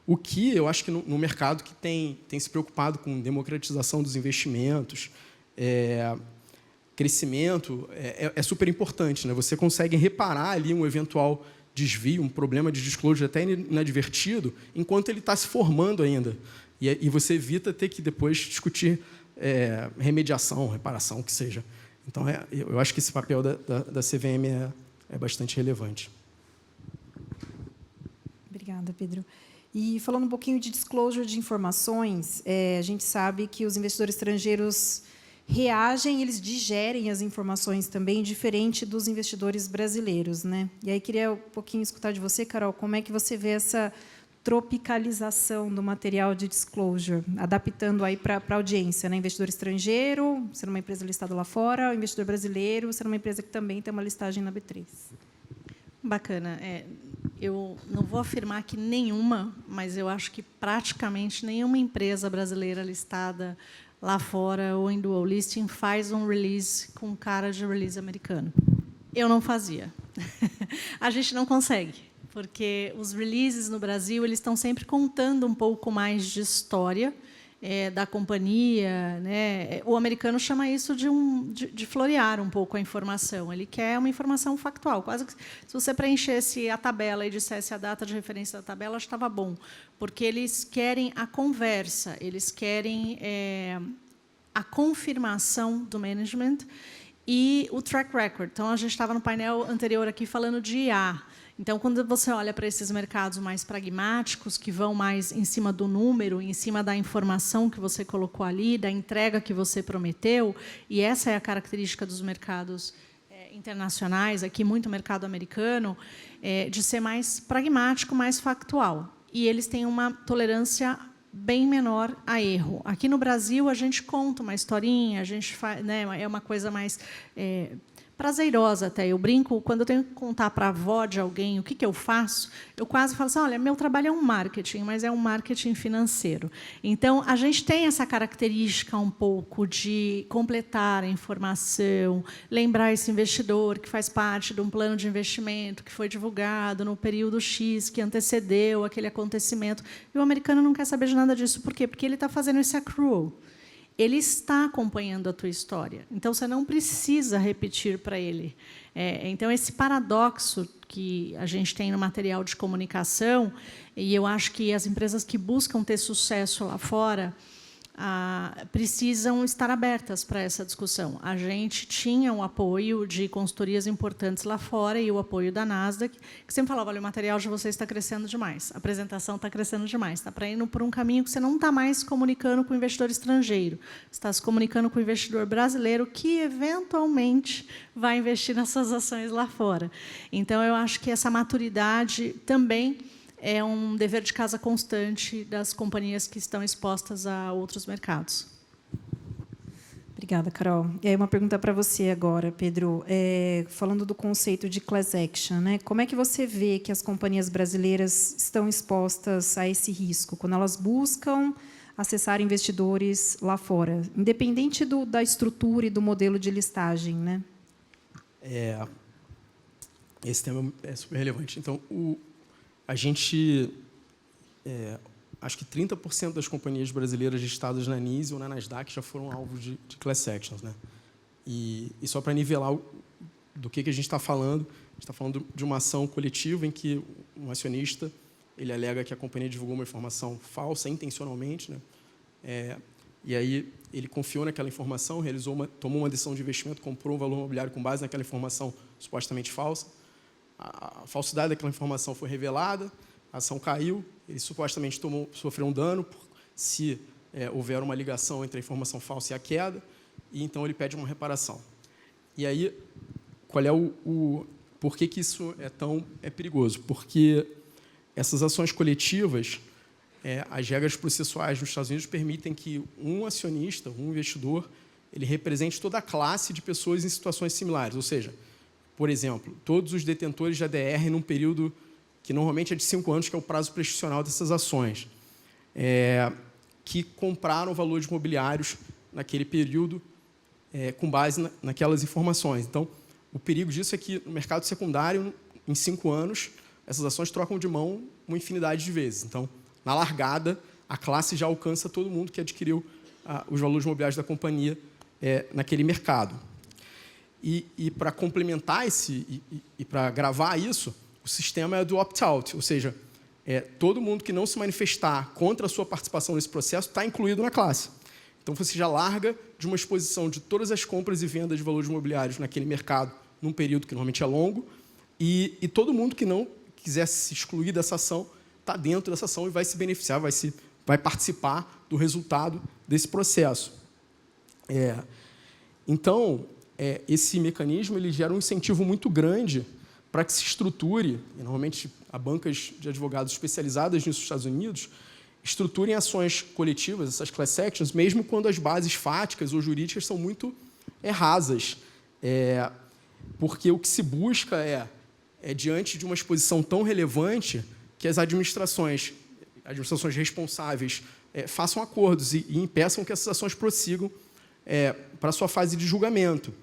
O que eu acho que no mercado que tem se preocupado com democratização dos investimentos, crescimento, é super importante, né? Você consegue reparar ali um eventual desvio, um problema de disclosure até inadvertido, enquanto ele está se formando ainda. E você evita ter que depois discutir remediação, reparação, o que seja. Então, eu acho que esse papel da CVM é bastante relevante. Obrigada, Pedro. E falando um pouquinho de disclosure de informações, a gente sabe que os investidores estrangeiros reagem, eles digerem as informações também, diferente dos investidores brasileiros, né? E aí queria um pouquinho escutar de você, Carol, como é que você vê essa tropicalização do material de disclosure, adaptando aí para a audiência, né? Investidor estrangeiro, sendo uma empresa listada lá fora, o investidor brasileiro, sendo uma empresa que também tem uma listagem na B3. Bacana. Eu não vou afirmar que nenhuma, mas eu acho que praticamente nenhuma empresa brasileira listada lá fora ou em dual listing faz um release com cara de release americano. Eu não fazia. A gente não consegue, porque os releases no Brasil eles estão sempre contando um pouco mais de história da companhia, né? O americano chama isso de florear um pouco a informação. Ele quer uma informação factual. Quase que, se você preenchesse a tabela e dissesse a data de referência da tabela, estava bom, porque eles querem a conversa, eles querem a confirmação do management e o track record. Então, a gente estava no painel anterior aqui falando de IA. Então, quando você olha para esses mercados mais pragmáticos, que vão mais em cima do número, em cima da informação que você colocou ali, da entrega que você prometeu, e essa é a característica dos mercados internacionais, aqui muito mercado americano, de ser mais pragmático, mais factual. E eles têm uma tolerância bem menor a erro. Aqui no Brasil, a gente conta uma historinha, a gente faz, né, é uma coisa mais prazerosa até. Eu brinco, quando eu tenho que contar para a avó de alguém o que eu faço, eu quase falo assim, olha, meu trabalho é um marketing, mas é um marketing financeiro. Então, a gente tem essa característica um pouco de completar a informação, lembrar esse investidor que faz parte de um plano de investimento que foi divulgado no período X, que antecedeu aquele acontecimento. E o americano não quer saber de nada disso. Por quê? Porque ele está fazendo esse accrual. Ele está acompanhando a tua história. Então, você não precisa repetir para ele. Então, esse paradoxo que a gente tem no material de comunicação, e eu acho que as empresas que buscam ter sucesso lá fora precisam estar abertas para essa discussão. A gente tinha um apoio de consultorias importantes lá fora e o apoio da Nasdaq, que sempre falava, olha, o material de vocês está crescendo demais, a apresentação está crescendo demais, está para indo por um caminho que você não está mais comunicando com o investidor estrangeiro, você está se comunicando com o investidor brasileiro que, eventualmente, vai investir nas suas ações lá fora. Então, eu acho que essa maturidade também é um dever de casa constante das companhias que estão expostas a outros mercados. Obrigada, Carol. E aí, uma pergunta para você agora, Pedro. Falando do conceito de class action, né? Como é que você vê que as companhias brasileiras estão expostas a esse risco quando elas buscam acessar investidores lá fora, independente da estrutura e do modelo de listagem, né? Esse tema é super relevante. Então, a gente, acho que 30% das companhias brasileiras listadas na NYSE ou na Nasdaq já foram alvos de class actions, né? E só para nivelar do que a gente está falando, a gente está falando de uma ação coletiva em que um acionista ele alega que a companhia divulgou uma informação falsa intencionalmente, né? E aí ele confiou naquela informação, tomou uma decisão de investimento, comprou um valor imobiliário com base naquela informação supostamente falsa. A falsidade daquela informação foi revelada, a ação caiu, ele supostamente sofreu um dano se houver uma ligação entre a informação falsa e a queda, e então ele pede uma reparação. E aí, qual é por que isso é perigoso? Porque essas ações coletivas, as regras processuais nos Estados Unidos permitem que um acionista, um investidor, ele represente toda a classe de pessoas em situações similares, ou seja, por exemplo, todos os detentores de ADR num período que normalmente é de 5 anos, que é o prazo prescricional dessas ações, que compraram valores imobiliários naquele período com base naquelas informações. Então, o perigo disso é que no mercado secundário, em 5 anos, essas ações trocam de mão uma infinidade de vezes. Então, na largada, a classe já alcança todo mundo que adquiriu os valores imobiliários da companhia naquele mercado. E para complementar e para gravar isso, o sistema é do opt-out, ou seja, todo mundo que não se manifestar contra a sua participação nesse processo está incluído na classe. Então, você já larga de uma exposição de todas as compras e vendas de valores imobiliários naquele mercado, num período que normalmente é longo, e todo mundo que não quiser se excluir dessa ação está dentro dessa ação e vai se beneficiar, vai participar do resultado desse processo. Então, esse mecanismo ele gera um incentivo muito grande para que se estruture, e normalmente há bancas de advogados especializadas nisso nos Estados Unidos, estruturem ações coletivas, essas class actions, mesmo quando as bases fáticas ou jurídicas são muito rasas. Porque o que se busca diante de uma exposição tão relevante, que as administrações responsáveis façam acordos e impeçam que essas ações prossigam para a sua fase de julgamento.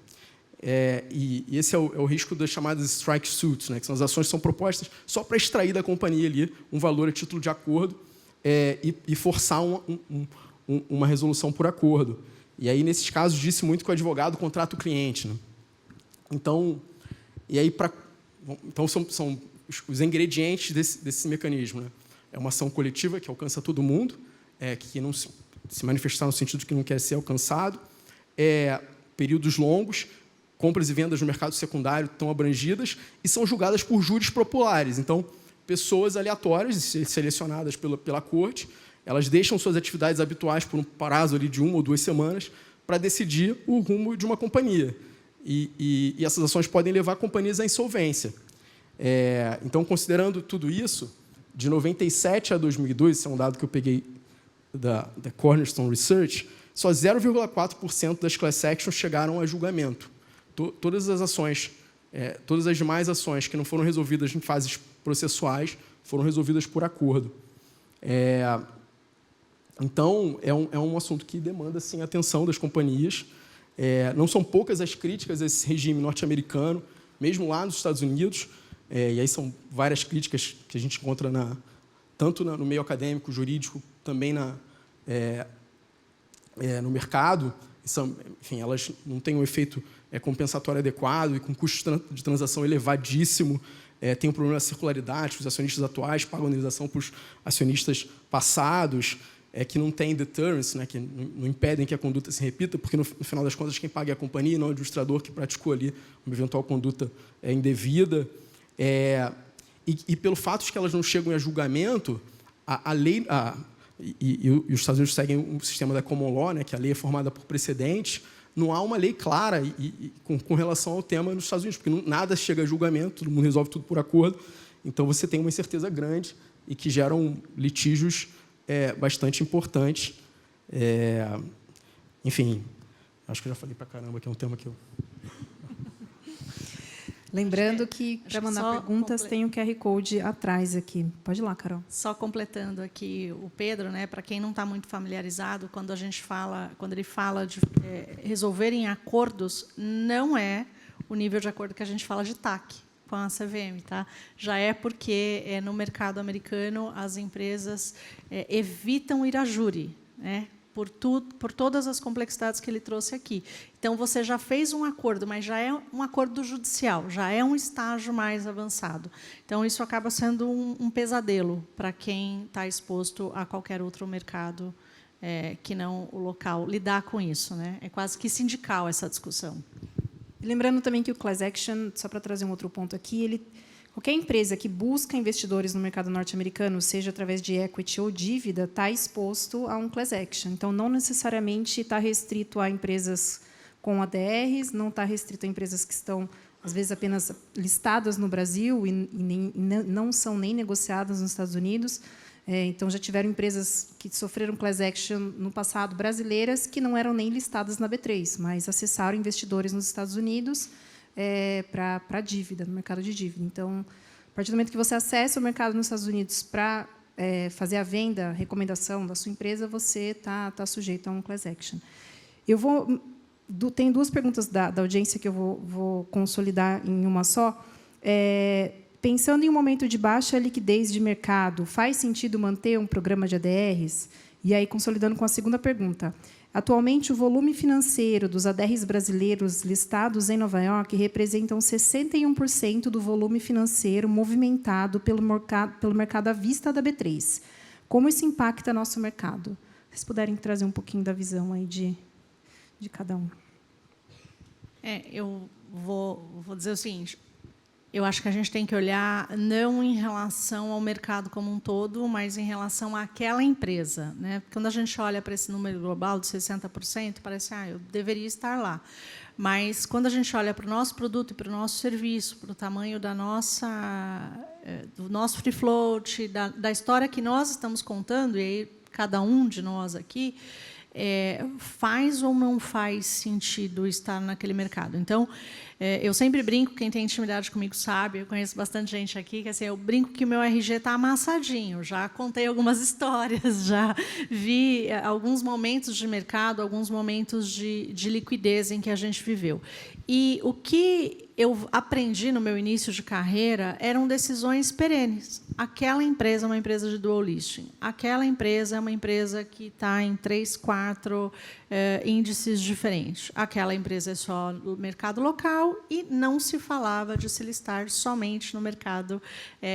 E esse é o risco das chamadas strike suits, né, que são as ações que são propostas só para extrair da companhia ali um valor a título de acordo e forçar uma resolução por acordo. E aí, nesses casos, disse muito que o advogado contrata o cliente, né? Então, são os ingredientes desse mecanismo, né? É uma ação coletiva que alcança todo mundo, que não se manifestar no sentido de que não quer ser alcançado, períodos longos, compras e vendas no mercado secundário estão abrangidas e são julgadas por júris populares. Então, pessoas aleatórias, selecionadas pela corte, elas deixam suas atividades habituais por um prazo ali de 1 ou 2 semanas para decidir o rumo de uma companhia. E essas ações podem levar companhias à insolvência. Então, considerando tudo isso, de 97 a 2002, esse é um dado que eu peguei da Cornerstone Research, só 0,4% das class actions chegaram a julgamento. todas as ações, todas as demais ações que não foram resolvidas em fases processuais foram resolvidas por acordo. Então, é um assunto que demanda sim, a atenção das companhias. Não são poucas as críticas a esse regime norte-americano, mesmo lá nos Estados Unidos, e aí são várias críticas que a gente encontra tanto no meio acadêmico, jurídico, também no mercado. Enfim, elas não têm um efeito compensatório adequado e com custo de transação elevadíssimo. Tem um problema da circularidade, os acionistas atuais pagam indenização para os acionistas passados, que não tem deterrence, né, que não impedem que a conduta se repita, porque, no final das contas, quem paga é a companhia, não é o administrador que praticou ali uma eventual conduta indevida. E pelo fato de que elas não chegam a julgamento, a lei... E os Estados Unidos seguem um sistema da common law, né, que a lei é formada por precedentes, não há uma lei clara com relação ao tema nos Estados Unidos, porque nada chega a julgamento, todo mundo resolve tudo por acordo, então você tem uma incerteza grande e que geram litígios bastante importantes. Enfim, acho que eu já falei para caramba, que é um tema que eu... Lembrando que, para mandar perguntas, tem o QR Code atrás aqui. Pode ir lá, Carol. Só completando aqui o Pedro, né, para quem não está muito familiarizado, quando ele fala de resolver em acordos, não é o nível de acordo que a gente fala de TAC com a CVM, tá? Já é porque no mercado americano as empresas evitam ir a júri, né? Por todas as complexidades que ele trouxe aqui. Então, você já fez um acordo, mas já é um acordo judicial, já é um estágio mais avançado. Então, isso acaba sendo um pesadelo para quem está exposto a qualquer outro mercado que não o local. Lidar com isso, né? É quase que sindical essa discussão. E lembrando também que o class action, só para trazer um outro ponto aqui, qualquer empresa que busca investidores no mercado norte-americano, seja através de equity ou dívida, está exposto a um class action. Então, não necessariamente está restrito a empresas com ADRs, não está restrito a empresas que estão, às vezes, apenas listadas no Brasil e não são nem negociadas nos Estados Unidos. Então, já tiveram empresas que sofreram class action no passado, brasileiras, que não eram nem listadas na B3, mas acessaram investidores nos Estados Unidos para dívida, no mercado de dívida. Então, a partir do momento que você acessa o mercado nos Estados Unidos para fazer a venda, a recomendação da sua empresa, você está sujeito a um class action. Tem duas perguntas da audiência que eu vou consolidar em uma só. Pensando em um momento de baixa liquidez de mercado, faz sentido manter um programa de ADRs? E aí, consolidando com a segunda pergunta. Atualmente, o volume financeiro dos ADRs brasileiros listados em Nova York representam 61% do volume financeiro movimentado pelo mercado à vista da B3. Como isso impacta nosso mercado? Se vocês puderem trazer um pouquinho da visão aí de cada um. Eu vou dizer o seguinte. Eu acho que a gente tem que olhar não em relação ao mercado como um todo, mas em relação àquela empresa, né? Quando a gente olha para esse número global de 60%, parece eu deveria estar lá. Mas, quando a gente olha para o nosso produto e para o nosso serviço, para o tamanho do nosso free float, da história que nós estamos contando, e aí cada um de nós aqui, faz ou não faz sentido estar naquele mercado. Então, eu sempre brinco, quem tem intimidade comigo sabe, eu conheço bastante gente aqui, que assim, eu brinco que o meu RG está amassadinho, já contei algumas histórias, já vi alguns momentos de mercado, alguns momentos de liquidez em que a gente viveu. E o que eu aprendi no meu início de carreira eram decisões perenes. Aquela empresa é uma empresa de dual listing. Aquela empresa é uma empresa que está em 3, 4 índices diferentes. Aquela empresa é só no mercado local e não se falava de se listar somente no mercado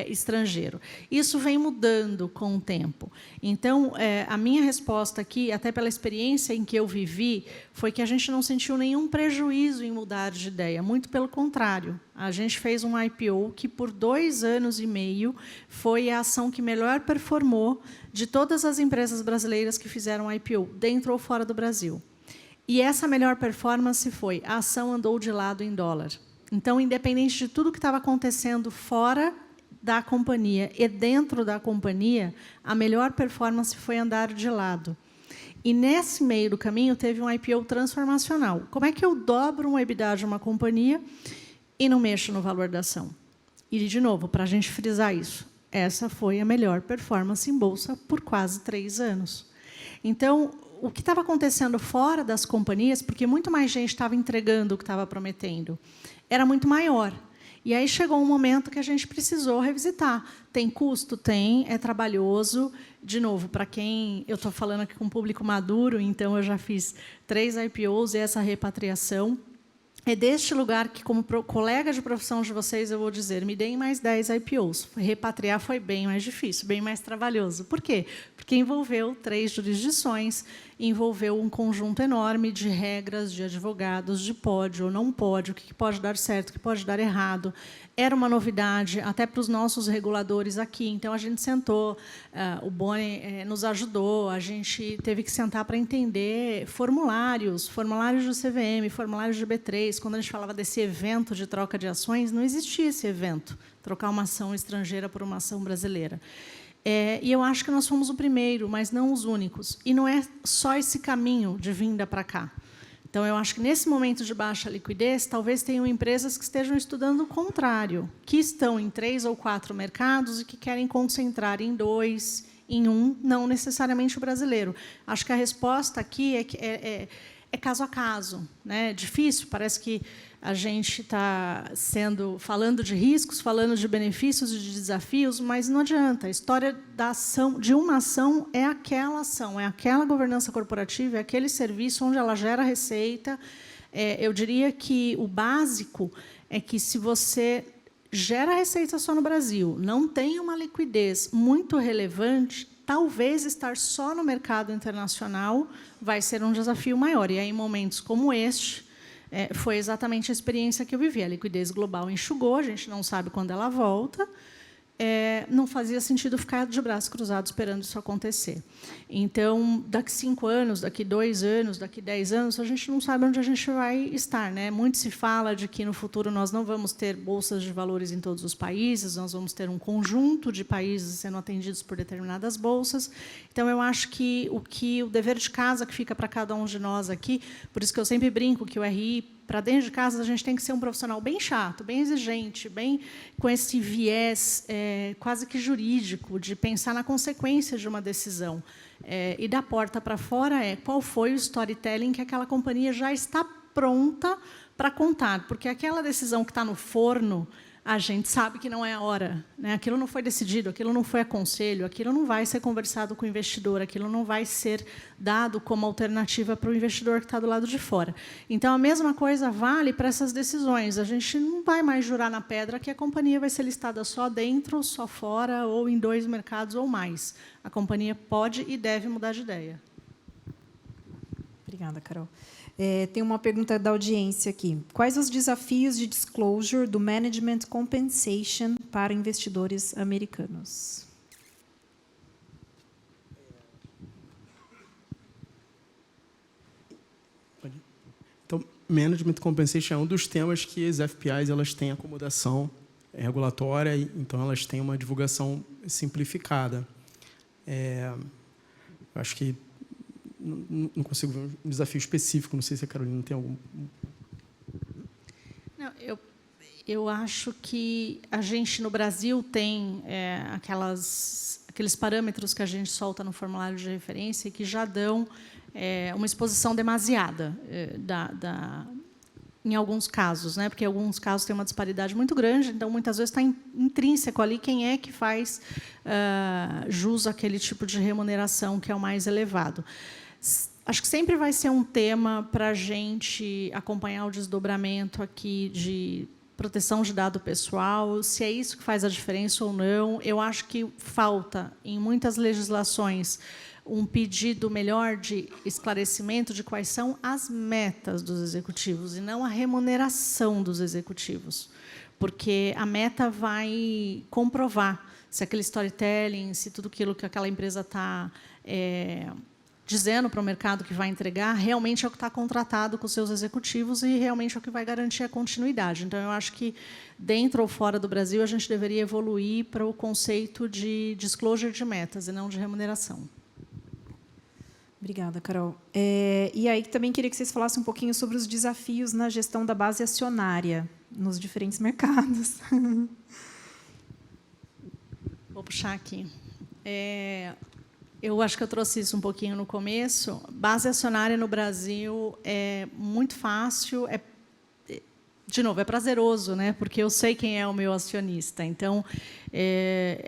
estrangeiro. Isso vem mudando com o tempo. Então, a minha resposta aqui, até pela experiência em que eu vivi, foi que a gente não sentiu nenhum prejuízo em mudar de ideia. Muito pelo contrário. A gente fez um IPO que, por 2 anos e meio, foi a ação que melhor performou de todas as empresas brasileiras que fizeram IPO, dentro ou fora do Brasil. E essa melhor performance foi, a ação andou de lado em dólar. Então, independente de tudo que estava acontecendo fora da companhia e dentro da companhia, a melhor performance foi andar de lado. E, nesse meio do caminho, teve um IPO transformacional. Como é que eu dobro um EBITDA de uma companhia e não mexo no valor da ação? E, de novo, para a gente frisar isso, essa foi a melhor performance em bolsa por quase 3 anos. Então, o que estava acontecendo fora das companhias, porque muito mais gente estava entregando o que estava prometendo, era muito maior. E aí chegou um momento que a gente precisou revisitar. Tem custo? Tem, é trabalhoso. De novo, para quem... Eu estou falando aqui com um público maduro, então eu já fiz 3 IPOs e essa repatriação. É deste lugar que, como colega de profissão de vocês, eu vou dizer, me deem mais 10 IPOs. Repatriar foi bem mais difícil, bem mais trabalhoso. Por quê? Porque envolveu 3 jurisdições, envolveu um conjunto enorme de regras, de advogados, de pode ou não pode, o que pode dar certo, o que pode dar errado. Era uma novidade até para os nossos reguladores aqui. Então, a gente sentou, o Boni nos ajudou, a gente teve que sentar para entender formulários do CVM, formulários de B3. Quando a gente falava desse evento de troca de ações, não existia esse evento, trocar uma ação estrangeira por uma ação brasileira. E eu acho que nós fomos o primeiro, mas não os únicos. E não é só esse caminho de vinda para cá. Então, eu acho que, nesse momento de baixa liquidez, talvez tenham empresas que estejam estudando o contrário, que estão em 3 ou 4 mercados e que querem concentrar em 2, em 1, não necessariamente o brasileiro. Acho que a resposta aqui é caso a caso, né? Difícil, parece que a gente está falando de riscos, falando de benefícios e de desafios, mas não adianta. A história da ação, de uma ação, é aquela governança corporativa, é aquele serviço onde ela gera receita. Eu diria que o básico é que, se você gera receita só no Brasil, não tem uma liquidez muito relevante, talvez estar só no mercado internacional vai ser um desafio maior. E aí, em momentos como este, foi exatamente a experiência que eu vivi. A liquidez global enxugou, a gente não sabe quando ela volta. Não fazia sentido ficar de braços cruzados esperando isso acontecer. Então, daqui 5 anos, daqui 2 anos, daqui 10 anos, a gente não sabe onde a gente vai estar, né? Muito se fala de que, no futuro, nós não vamos ter bolsas de valores em todos os países, nós vamos ter um conjunto de países sendo atendidos por determinadas bolsas. Então, eu acho que o dever de casa que fica para cada um de nós aqui, por isso que eu sempre brinco que o RI, para dentro de casa, a gente tem que ser um profissional bem chato, bem exigente, bem com esse viés quase que jurídico, de pensar na consequência de uma decisão. E da porta para fora qual foi o storytelling que aquela companhia já está pronta para contar. Porque aquela decisão que está no forno, a gente sabe que não é a hora, né? Aquilo não foi decidido, aquilo não foi aconselho, aquilo não vai ser conversado com o investidor, aquilo não vai ser dado como alternativa para o investidor que está do lado de fora. Então, a mesma coisa vale para essas decisões. A gente não vai mais jurar na pedra que a companhia vai ser listada só dentro, só fora, ou em 2 mercados ou mais. A companhia pode e deve mudar de ideia. Obrigada, Carol. Tem uma pergunta da audiência aqui. Quais os desafios de disclosure do management compensation para investidores americanos? Então, management compensation é um dos temas que as FPIs elas têm acomodação regulatória, então elas têm uma divulgação simplificada. Eu acho que não consigo ver um desafio específico. Não sei se a Carolina tem algum. Não, eu acho que a gente, no Brasil, tem aqueles parâmetros que a gente solta no formulário de referência que já dão uma exposição demasiada em alguns casos, né? Porque em alguns casos tem uma disparidade muito grande, então, muitas vezes, está intrínseco ali quem é que faz jus àquele tipo de remuneração que é o mais elevado. Acho que sempre vai ser um tema para a gente acompanhar o desdobramento aqui de proteção de dado pessoal, se é isso que faz a diferença ou não. Eu acho que falta, em muitas legislações, um pedido melhor de esclarecimento de quais são as metas dos executivos e não a remuneração dos executivos, porque a meta vai comprovar se aquele storytelling, se tudo aquilo que aquela empresa está dizendo para o mercado que vai entregar, realmente é o que está contratado com os seus executivos e realmente é o que vai garantir a continuidade. Então, eu acho que, dentro ou fora do Brasil, a gente deveria evoluir para o conceito de disclosure de metas e não de remuneração. Obrigada, Carol. E aí também queria que vocês falassem um pouquinho sobre os desafios na gestão da base acionária nos diferentes mercados. Vou puxar aqui. Eu acho que eu trouxe isso um pouquinho no começo. Base acionária no Brasil é muito fácil, de novo, é prazeroso, né? Porque eu sei quem é o meu acionista. Então,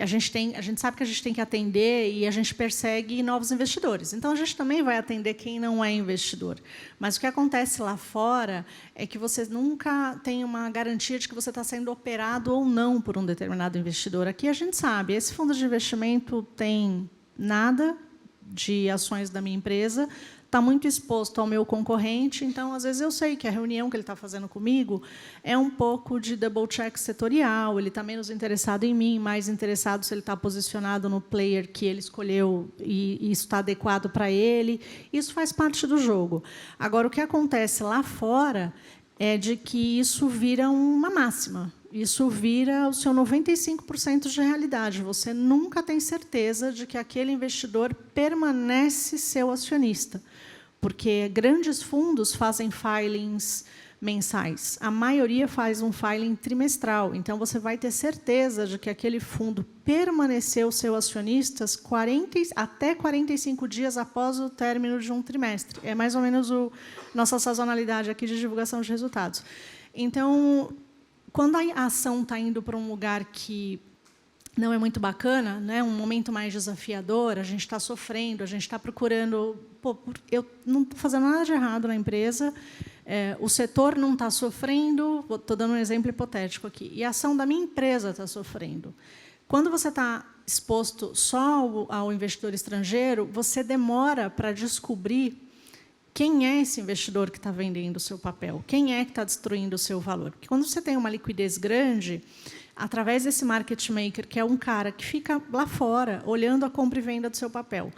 a gente sabe que a gente tem que atender e a gente persegue novos investidores. Então, a gente também vai atender quem não é investidor. Mas o que acontece lá fora é que você nunca tem uma garantia de que você está sendo operado ou não por um determinado investidor. Aqui a gente sabe, esse fundo de investimento tem nada de ações da minha empresa, está muito exposto ao meu concorrente, então, às vezes, eu sei que a reunião que ele está fazendo comigo é um pouco de double check setorial, ele está menos interessado em mim, mais interessado se ele está posicionado no player que ele escolheu e isso está adequado para ele. Isso faz parte do jogo. Agora, o que acontece lá fora é de que isso vira uma máxima. Isso vira o seu 95% de realidade. Você nunca tem certeza de que aquele investidor permanece seu acionista, porque grandes fundos fazem filings mensais. A maioria faz um filing trimestral. Então, você vai ter certeza de que aquele fundo permaneceu seu acionista até 45 dias após o término de um trimestre. É mais ou menos nossa sazonalidade aqui de divulgação de resultados. Então, quando a ação está indo para um lugar que não é muito bacana, né, um momento mais desafiador, a gente está sofrendo, a gente está procurando... eu não estou fazendo nada de errado na empresa, o setor não está sofrendo, estou dando um exemplo hipotético aqui, e a ação da minha empresa está sofrendo. Quando você está exposto só ao investidor estrangeiro, você demora para descobrir quem é esse investidor que está vendendo o seu papel, quem é que está destruindo o seu valor. Porque quando você tem uma liquidez grande, através desse market maker, que é um cara que fica lá fora, olhando a compra e venda do seu papel,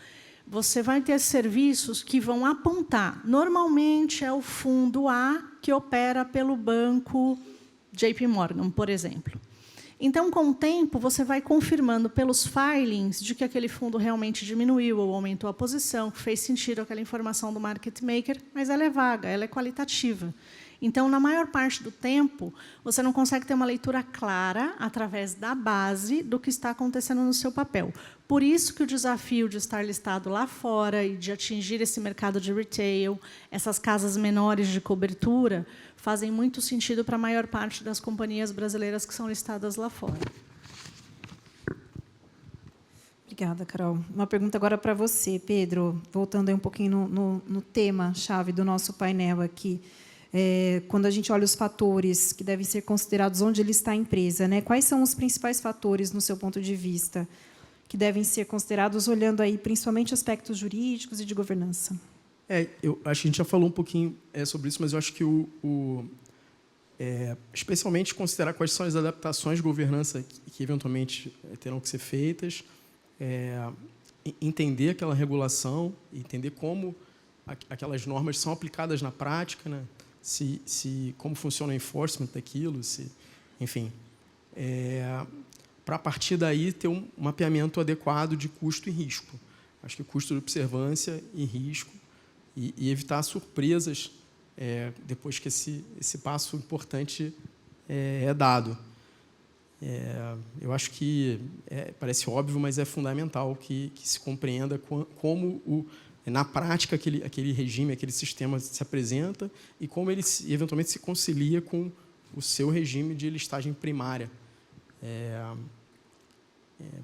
você vai ter serviços que vão apontar. Normalmente, é o fundo A que opera pelo banco JP Morgan, por exemplo. Então, com o tempo, você vai confirmando pelos filings de que aquele fundo realmente diminuiu ou aumentou a posição, que fez sentido aquela informação do market maker, mas ela é vaga, ela é qualitativa. Então, na maior parte do tempo, você não consegue ter uma leitura clara, através da base, do que está acontecendo no seu papel. Por isso que o desafio de estar listado lá fora e de atingir esse mercado de retail, essas casas menores de cobertura, fazem muito sentido para a maior parte das companhias brasileiras que são listadas lá fora. Obrigada, Carol. Uma pergunta agora para você, Pedro, voltando aí um pouquinho no tema-chave do nosso painel aqui. Quando a gente olha os fatores que devem ser considerados onde ele está a empresa, né? Quais são os principais fatores, no seu ponto de vista, que devem ser considerados, olhando aí principalmente aspectos jurídicos e de governança? Eu acho que a gente já falou um pouquinho sobre isso, mas eu acho que especialmente considerar quais são as adaptações de governança que eventualmente terão que ser feitas, entender aquela regulação, entender como aquelas normas são aplicadas na prática, né? Como funciona o enforcement daquilo, enfim, para a partir daí ter um mapeamento adequado de custo e risco. Acho que custo de observância e risco, e evitar surpresas depois que esse passo importante é dado. Eu acho que parece óbvio, mas é fundamental que se compreenda como na prática aquele regime, aquele sistema se apresenta e como ele eventualmente se concilia com o seu regime de listagem primária.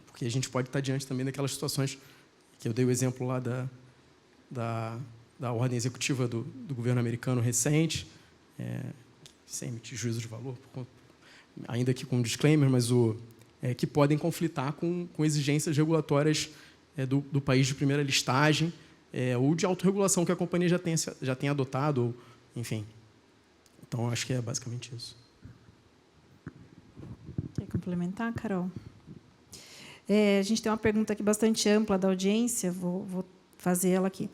Porque a gente pode estar diante também daquelas situações que eu dei o exemplo lá da ordem executiva do governo americano recente, sem emitir juízo de valor, ainda que com um disclaimer, mas que podem conflitar com exigências regulatórias do país de primeira listagem, ou de autorregulação que a companhia já tem adotado, ou, enfim. Então, acho que é basicamente isso. Quer complementar, Carol? A gente tem uma pergunta aqui bastante ampla da audiência, vou fazer ela aqui.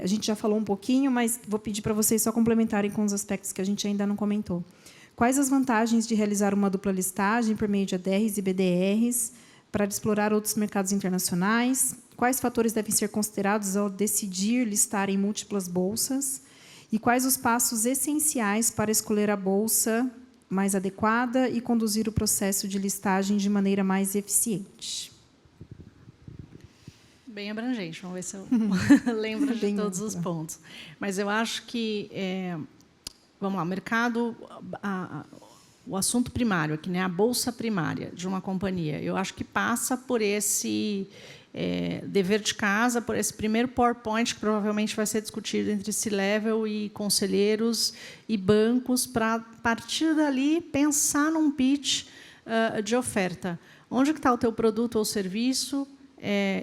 A gente já falou um pouquinho, mas vou pedir para vocês só complementarem com os aspectos que a gente ainda não comentou. Quais as vantagens de realizar uma dupla listagem por meio de ADRs e BDRs para explorar outros mercados internacionais? quais fatores devem ser considerados ao decidir listar em múltiplas bolsas e quais os passos essenciais para escolher a bolsa mais adequada e conduzir o processo de listagem de maneira mais eficiente. Bem abrangente, vamos ver se eu lembro de todos os pontos. Mas eu acho que, vamos lá, o mercado, o assunto primário aqui, né, a bolsa primária de uma companhia, eu acho que passa por esse dever de casa, por esse primeiro PowerPoint que provavelmente vai ser discutido entre C-level e conselheiros e bancos, para, a partir dali, pensar num pitch de oferta. Onde que está o teu produto ou serviço,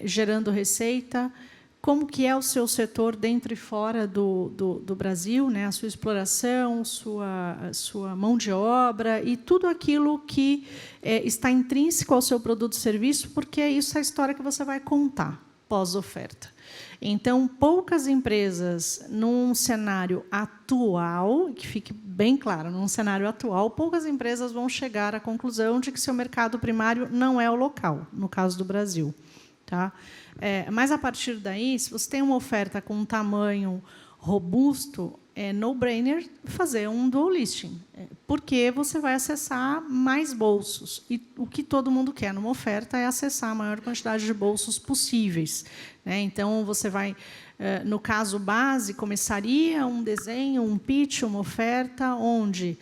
gerando receita, como que é o seu setor dentro e fora do Brasil, né? A sua exploração, sua mão de obra e tudo aquilo que está intrínseco ao seu produto ou serviço, porque é isso a história que você vai contar pós-oferta. Então, poucas empresas, num cenário atual, que fique bem claro, num cenário atual, poucas empresas vão chegar à conclusão de que seu mercado primário não é o local, no caso do Brasil. Tá? Mas, a partir daí, se você tem uma oferta com um tamanho robusto, é no-brainer fazer um dual listing, porque você vai acessar mais bolsos. E o que todo mundo quer numa oferta é acessar a maior quantidade de bolsos possíveis, né? Então, você vai, no caso base, começaria um desenho, um pitch, uma oferta, onde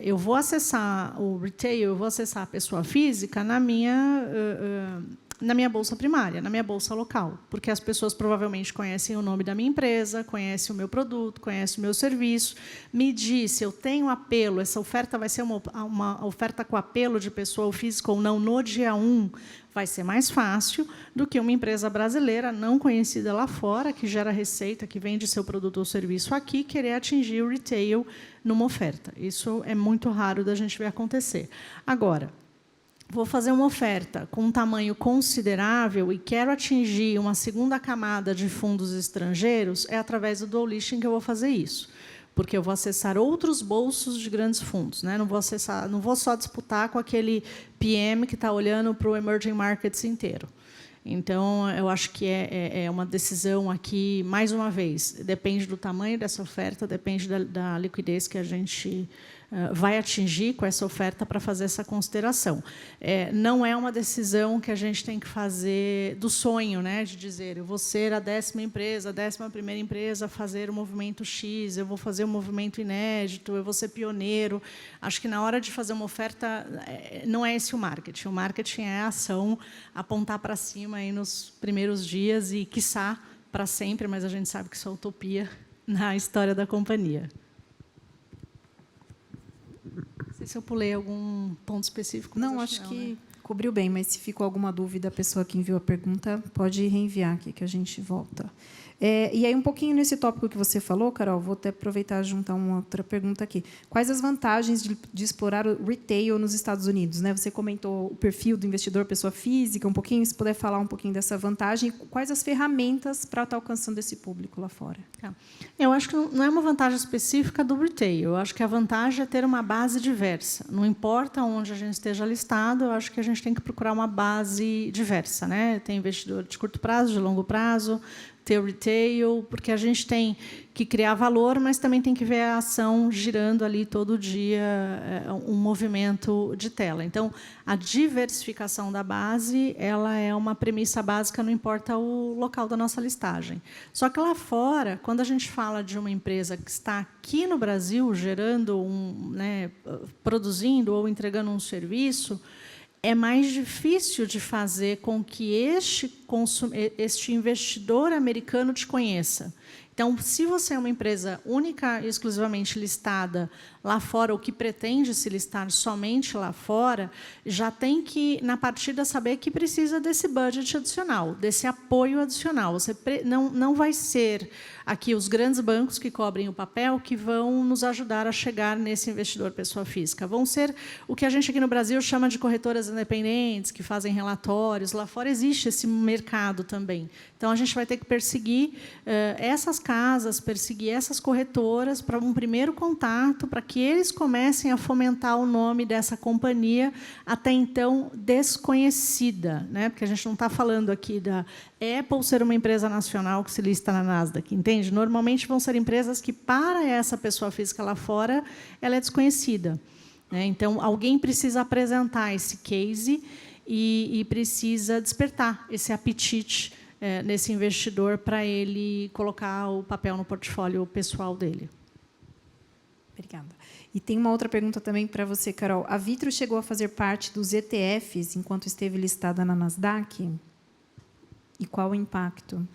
eu vou acessar o retail, eu vou acessar a pessoa física na minha bolsa primária, na minha bolsa local, porque as pessoas provavelmente conhecem o nome da minha empresa, conhecem o meu produto, conhecem o meu serviço, me diz se eu tenho apelo, essa oferta vai ser uma oferta com apelo de pessoa física ou não no dia 1, vai ser mais fácil do que uma empresa brasileira não conhecida lá fora, que gera receita, que vende seu produto ou serviço aqui, querer atingir o retail numa oferta. Isso é muito raro da gente ver acontecer. Agora, vou fazer uma oferta com um tamanho considerável e quero atingir uma segunda camada de fundos estrangeiros, é através do dual listing que eu vou fazer isso, porque eu vou acessar outros bolsos de grandes fundos, né? Não vou só disputar com aquele PM que está olhando para o emerging markets inteiro. Então, eu acho que é uma decisão aqui, mais uma vez, depende do tamanho dessa oferta, depende da liquidez que a gente vai atingir com essa oferta para fazer essa consideração. Não é uma decisão que a gente tem que fazer do sonho, né, de dizer, eu vou ser a 10ª empresa, a 11ª empresa a fazer o movimento X, eu vou fazer um movimento inédito, eu vou ser pioneiro. Acho que, na hora de fazer uma oferta, não é esse o marketing. O marketing é a ação, apontar para cima aí nos primeiros dias e, quiçá, para sempre, mas a gente sabe que isso é utopia na história da companhia. Não sei se eu pulei algum ponto específico. Não, acho que cobriu bem, mas se ficou alguma dúvida, a pessoa que enviou a pergunta pode reenviar aqui, que a gente volta. E aí, um pouquinho nesse tópico que você falou, Carol, vou até aproveitar e juntar uma outra pergunta aqui. Quais as vantagens de explorar o retail nos Estados Unidos? Né? Você comentou o perfil do investidor, pessoa física, um pouquinho, se puder falar um pouquinho dessa vantagem, quais as ferramentas para estar alcançando esse público lá fora? Eu acho que não é uma vantagem específica do retail. Eu acho que a vantagem é ter uma base diversa. Não importa onde a gente esteja listado, eu acho que a gente tem que procurar uma base diversa, né? Tem investidor de curto prazo, de longo prazo, ter o retail, porque a gente tem que criar valor, mas também tem que ver a ação girando ali todo dia, um movimento de tela. Então, a diversificação da base, ela é uma premissa básica, não importa o local da nossa listagem. Só que lá fora, quando a gente fala de uma empresa que está aqui no Brasil, gerando produzindo ou entregando um serviço, é mais difícil de fazer com que este investidor americano te conheça. Então, se você é uma empresa única e exclusivamente listada lá fora, ou que pretende se listar somente lá fora, já tem que, na partida, saber que precisa desse budget adicional, desse apoio adicional. Você não vai ser aqui os grandes bancos que cobrem o papel que vão nos ajudar a chegar nesse investidor pessoa física. Vão ser o que a gente aqui no Brasil chama de corretoras independentes, que fazem relatórios. Lá fora existe esse mercado também. Então, a gente vai ter que perseguir essas casas, perseguir essas corretoras para um primeiro contato, para que eles comecem a fomentar o nome dessa companhia, até então desconhecida, né? Porque a gente não está falando aqui da Apple ser uma empresa nacional que se lista na Nasdaq, entende? Normalmente vão ser empresas que, para essa pessoa física lá fora, ela é desconhecida, né? Então, alguém precisa apresentar esse case e precisa despertar esse apetite nesse investidor para ele colocar o papel no portfólio pessoal dele. Obrigada. E tem uma outra pergunta também para você, Carol. A Vitro chegou a fazer parte dos ETFs enquanto esteve listada na Nasdaq? E qual o impacto?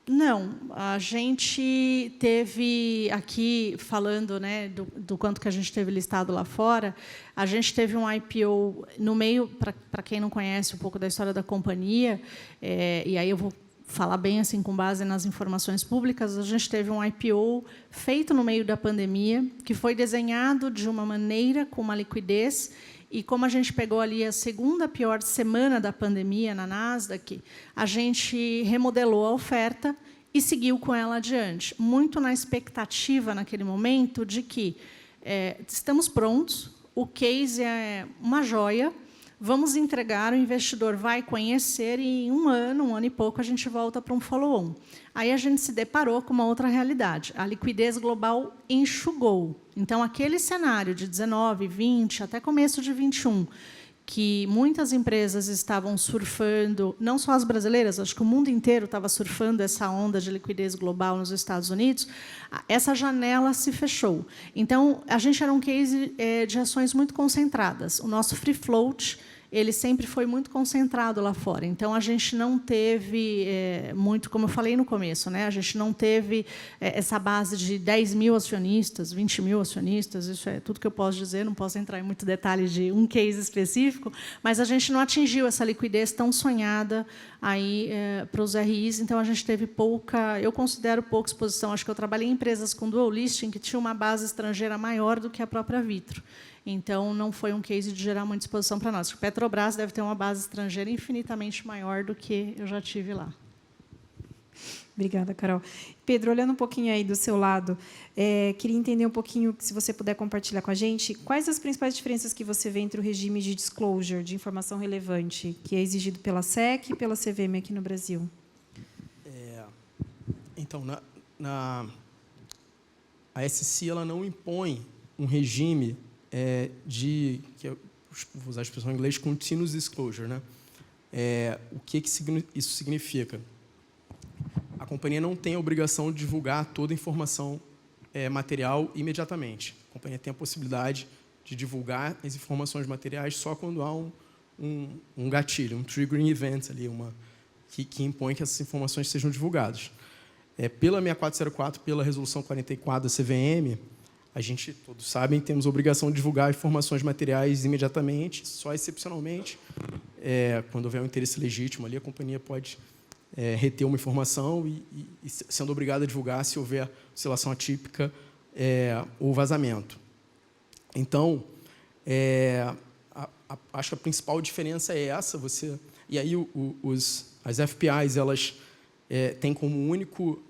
Não, a gente teve aqui, falando, né, do quanto que a gente teve listado lá fora, a gente teve um IPO no meio, para quem não conhece um pouco da história da companhia, e aí eu vou falar bem assim com base nas informações públicas, a gente teve um IPO feito no meio da pandemia, que foi desenhado de uma maneira, com uma liquidez, e como a gente pegou ali a segunda pior semana da pandemia na Nasdaq, a gente remodelou a oferta e seguiu com ela adiante, muito na expectativa, naquele momento, de que estamos prontos, o case é uma joia, vamos entregar, o investidor vai conhecer e em um ano e pouco, a gente volta para um follow-on. Aí a gente se deparou com uma outra realidade. A liquidez global enxugou. Então, aquele cenário de 19, 20, até começo de 21, que muitas empresas estavam surfando, não só as brasileiras, acho que o mundo inteiro estava surfando essa onda de liquidez global nos Estados Unidos, essa janela se fechou. Então, a gente era um case de ações muito concentradas. O nosso free float, ele sempre foi muito concentrado lá fora. Então, a gente não teve muito, como eu falei no começo, né? A gente não teve essa base de 10 mil acionistas, 20 mil acionistas, isso é tudo que eu posso dizer, não posso entrar em muito detalhe de um case específico, mas a gente não atingiu essa liquidez tão sonhada aí para os RIs, então a gente teve pouca, eu considero pouca exposição. Acho que eu trabalhei em empresas com dual listing que tinham uma base estrangeira maior do que a própria Vitro. Então, não foi um case de gerar muita exposição para nós. A Petrobras deve ter uma base estrangeira infinitamente maior do que eu já tive lá. Obrigada, Carol. Pedro, olhando um pouquinho aí do seu lado, queria entender um pouquinho, se você puder compartilhar com a gente, quais as principais diferenças que você vê entre o regime de disclosure, de informação relevante, que é exigido pela SEC e pela CVM aqui no Brasil? Então, a SEC ela não impõe um regime que vou usar a expressão em inglês, continuous disclosure, né? O que isso significa? A companhia não tem a obrigação de divulgar toda a informação material imediatamente. A companhia tem a possibilidade de divulgar as informações materiais só quando há um gatilho, um triggering event ali, que impõe que essas informações sejam divulgadas. Pela 6404, pela resolução 44 da CVM, a gente, todos sabem, temos a obrigação de divulgar informações materiais imediatamente, só excepcionalmente, quando houver um interesse legítimo ali, a companhia pode reter uma informação e sendo obrigada a divulgar se houver oscilação atípica ou vazamento. Então, acho que a principal diferença é essa. E aí as FPIs elas têm como único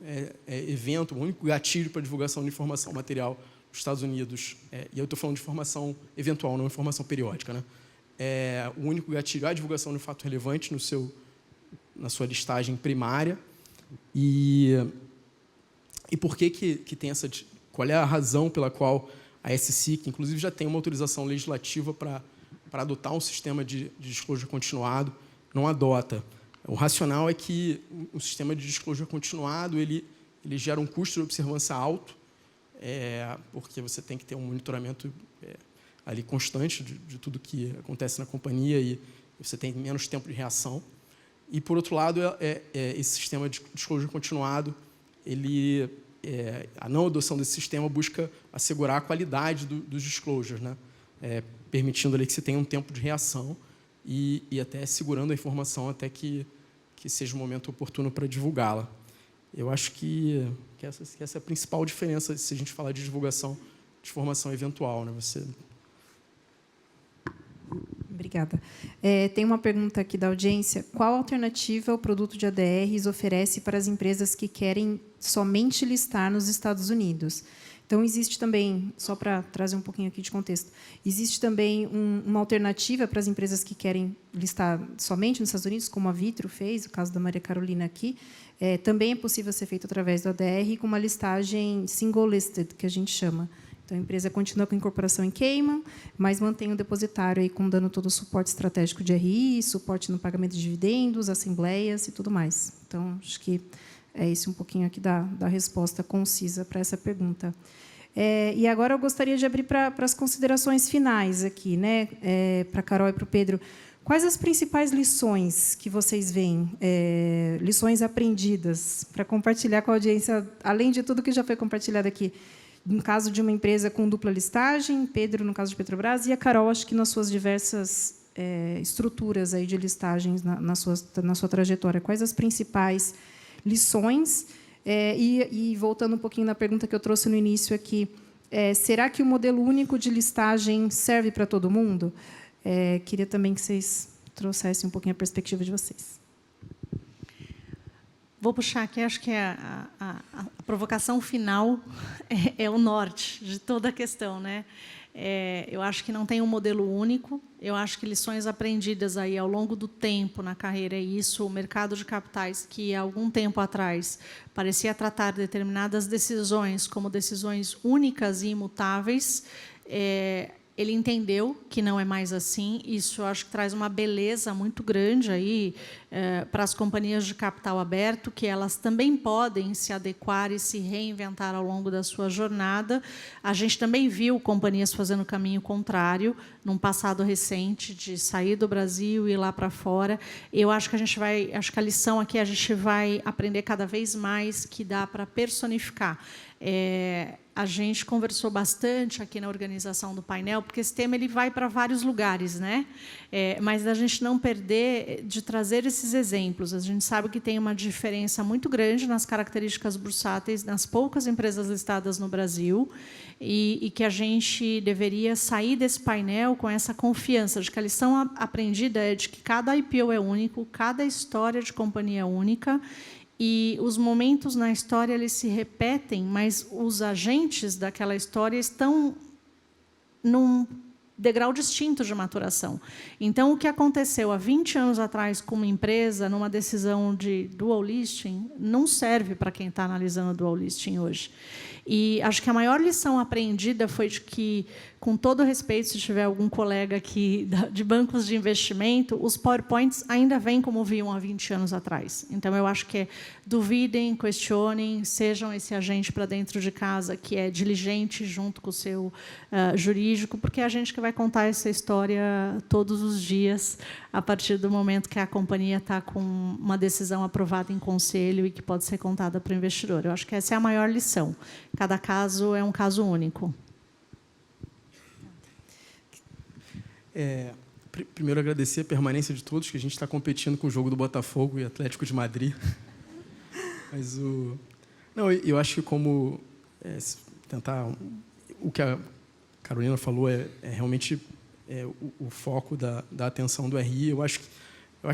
evento, um único gatilho para divulgação de informação material nos Estados Unidos, e eu estou falando de informação eventual, não informação periódica, né? O único gatilho é a divulgação de um fato relevante na sua listagem primária. E por que tem essa... Qual é a razão pela qual a SEC, que inclusive já tem uma autorização legislativa para adotar um sistema de disclosure continuado, não adota? O racional é que o sistema de disclosure continuado ele gera um custo de observância alto, porque você tem que ter um monitoramento ali constante de tudo que acontece na companhia e você tem menos tempo de reação. E, por outro lado, esse sistema de disclosure continuado, a não adoção desse sistema busca assegurar a qualidade dos disclosures, né? Permitindo ali que você tenha um tempo de reação e até segurando a informação até que seja o momento oportuno para divulgá-la. Eu acho que essa é a principal diferença se a gente falar de divulgação de informação eventual, né? Obrigada. Tem uma pergunta aqui da audiência. Qual alternativa o produto de ADRs oferece para as empresas que querem somente listar nos Estados Unidos? Então, existe também, só para trazer um pouquinho aqui de contexto, existe também uma alternativa para as empresas que querem listar somente nos Estados Unidos, como a Vitro fez, o caso da Maria Carolina aqui. Também é possível ser feito através do ADR com uma listagem single listed, que a gente chama. Então, a empresa continua com incorporação em Cayman, mas mantém o depositário aí, dando todo o suporte estratégico de RI, suporte no pagamento de dividendos, assembleias e tudo mais. Então, acho que é esse um pouquinho aqui da resposta concisa para essa pergunta. E agora eu gostaria de abrir para as considerações finais aqui, né? Para a Carol e para o Pedro. Quais as principais lições que vocês veem, lições aprendidas, para compartilhar com a audiência, além de tudo que já foi compartilhado aqui, no caso de uma empresa com dupla listagem, Pedro, no caso de Petrobras, e a Carol, acho que nas suas diversas estruturas aí de listagens na sua trajetória. Quais as principais lições? E voltando um pouquinho na pergunta que eu trouxe no início aqui, será que o modelo único de listagem serve para todo mundo? Queria também que vocês trouxessem um pouquinho a perspectiva de vocês. Vou puxar aqui, acho que a provocação final é o norte de toda a questão, né? Eu acho que não tem um modelo único. Eu acho que lições aprendidas aí ao longo do tempo na carreira, e isso, o mercado de capitais, que há algum tempo atrás parecia tratar determinadas decisões como decisões únicas e imutáveis, ele entendeu que não é mais assim. Isso, eu acho que traz uma beleza muito grande aí para as companhias de capital aberto, que elas também podem se adequar e se reinventar ao longo da sua jornada. A gente também viu companhias fazendo o caminho contrário, num passado recente, de sair do Brasil e ir lá para fora. Eu acho que acho que a lição aqui a gente vai aprender cada vez mais que dá para personificar. A gente conversou bastante aqui na organização do painel, porque esse tema ele vai para vários lugares, né? Mas a gente não perder de trazer esses exemplos. A gente sabe que tem uma diferença muito grande nas características bursáteis nas poucas empresas listadas no Brasil, e que a gente deveria sair desse painel com essa confiança de que a lição aprendida é de que cada IPO é único, cada história de companhia é única, e os momentos na história eles se repetem, mas os agentes daquela história estão num degrau distinto de maturação. Então, o que aconteceu há 20 anos atrás com uma empresa, numa decisão de dual listing, não serve para quem está analisando o dual listing hoje. E acho que a maior lição aprendida foi de que, com todo respeito, se tiver algum colega aqui de bancos de investimento, os PowerPoints ainda vêm como vinham há 20 anos atrás. Então, eu acho que duvidem, questionem, sejam esse agente para dentro de casa que é diligente junto com o seu jurídico, porque é a gente que vai contar essa história todos os dias, a partir do momento que a companhia está com uma decisão aprovada em conselho e que pode ser contada para o investidor. Eu acho que essa é a maior lição. Cada caso é um caso único. Primeiro, agradecer a permanência de todos, que a gente está competindo com o jogo do Botafogo e Atlético de Madrid. Mas não, eu acho que como tentar o que a Carolina falou realmente o foco da atenção do RI. Eu acho que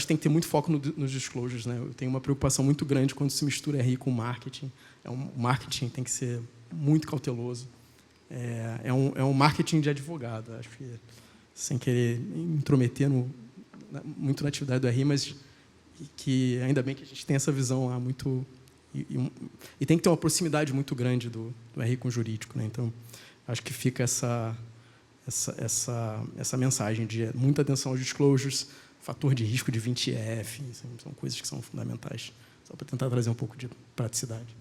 tem que ter muito foco nos disclosures, né? Eu tenho uma preocupação muito grande quando se mistura RI com marketing. O marketing tem que ser muito cauteloso. É um marketing de advogado, acho que, sem querer intrometer muito na atividade do RI, mas que ainda bem que a gente tem essa visão lá muito... E tem que ter uma proximidade muito grande do RI com o jurídico, né? Então, acho que fica essa mensagem de muita atenção aos disclosures, fator de risco de 20F, são coisas que são fundamentais, só para tentar trazer um pouco de praticidade.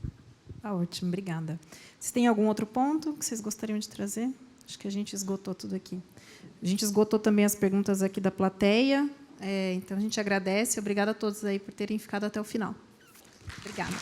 Tá ótimo, obrigada. Vocês têm algum outro ponto que vocês gostariam de trazer? Acho que a gente esgotou tudo aqui. A gente esgotou também as perguntas aqui da plateia, então a gente agradece. Obrigada a todos aí por terem ficado até o final. Obrigada.